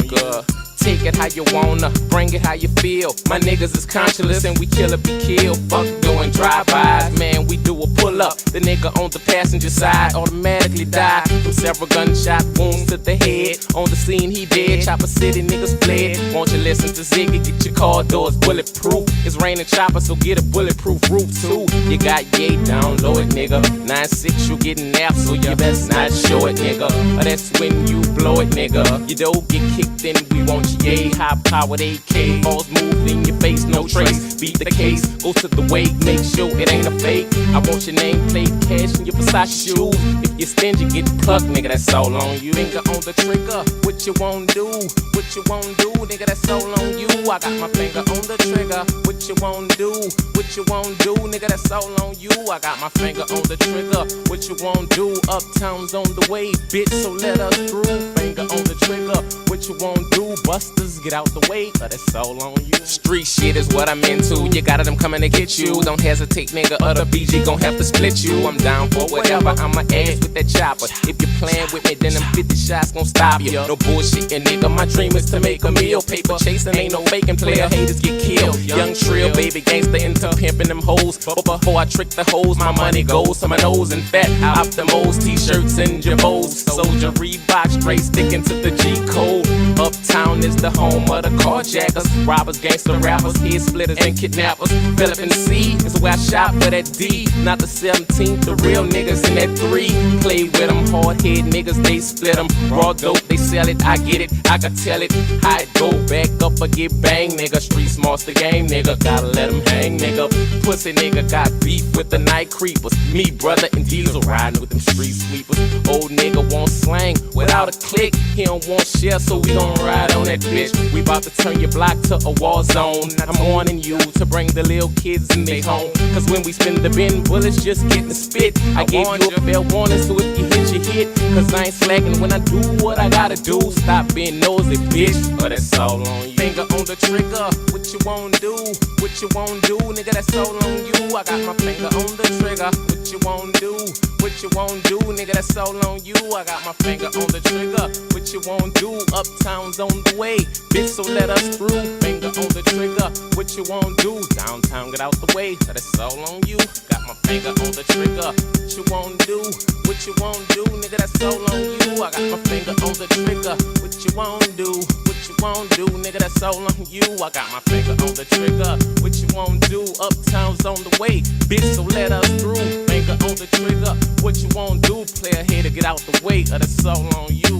Take it how you wanna, bring it how you feel. My niggas is conscious and we kill or be killed. Fuck doing drive-bys, man, we do a pull-up. The nigga on the passenger side automatically died from several gunshot wounds to the head. On the scene he dead, Chopper City niggas fled. Won't you listen to Ziggy, get your car doors bulletproof. It's raining chopper, so get a bulletproof roof too. You got yay, download it, nigga. 9-6, you getting napped, so you best not show it, nigga. Or that's when you blow it, nigga. You don't get kicked in, we want you. Yay, high powered AK, balls moved in your face, no trace. Beat the case, go to the weight, make sure it ain't a fake. I want your name plate, cash in your Versace shoes. If you're stingy, get plucked, nigga, that's all on you. Finger on the trigger, what you won't do? What you won't do, nigga, that's all on you. I got my finger on the trigger, what you won't do? What you won't do, nigga, that's all on you. I got my finger on the trigger, what you won't do? Uptown's on the way, bitch, so let us through. Finger on the trigger, what you won't do? Busters, get out the way, but it's all on you. Street shit is what I'm into. You got it, I'm coming to get you. Don't hesitate, nigga, or the BG gon' have to split you. I'm down for whatever, I'ma ass with that chopper. If you playin' with me, then them 50 shots gon' stop you. No bullshittin', nigga, my dream is to make a meal. Paper chasing, ain't no faking, player haters get killed. Young trill, baby gangster into pimpin' them hoes. But before I trick the hoes, my money goes to my nose and fat. Off the moles, t-shirts and jabos. Soldier Reebok, straight sticking to the G code. Uptown is the home of the carjackers, robbers, gangster rappers, head splitters, and kidnappers. Philippine C is where I shop for that D. Not the 17th, the real niggas in that 3. Play with them, hard head niggas, they split them. Raw dope, they sell it, I get it, I can tell it. How it go back up slip or get banged, nigga. Street smarts the game, nigga. Gotta let him hang, nigga. Pussy nigga got beef with the night creepers. Me, brother, and Diesel riding with them street sweepers. Old nigga want slang without a click. He don't want share, so we gon' ride on that bitch. We bout to turn your block to a war zone. I'm warning you to bring the little kids in they home. Cause when we spin the bin, bullets just getting spit. I gave you a fair warning, so if you hit, you hit. Cause I ain't slacking when I do what I gotta do. Stop being nosy, bitch. Oh, that's all on you. Finger on the trigger, what you won't do? What you won't do, nigga, that's all on you. I got my finger on the trigger, what you won't do? What you won't do, nigga, that's all on you. I got my finger on the trigger, what you won't do? Uptown's on the way, bitch, so let us through. Finger on the trigger, what you won't do? Downtown, get out the way, that's all on you. Got my finger on the trigger, what you won't do? What you won't do, nigga, that's all on you. I got my finger on the trigger, what you won't do? What you won't do, nigga, that's all on you. I got my finger on the trigger, what you won't do? Uptown's on the way, bitch, so let us through. Finger on the trigger, what you won't do? Play ahead to get out the way, that's all on you.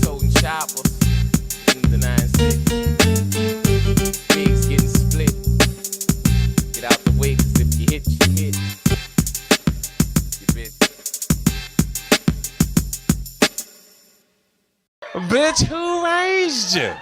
Toting choppers in the 9-6. Bigs getting split. Get out the way, cause if you hit, you hit. You bitch. Bitch, who raised you?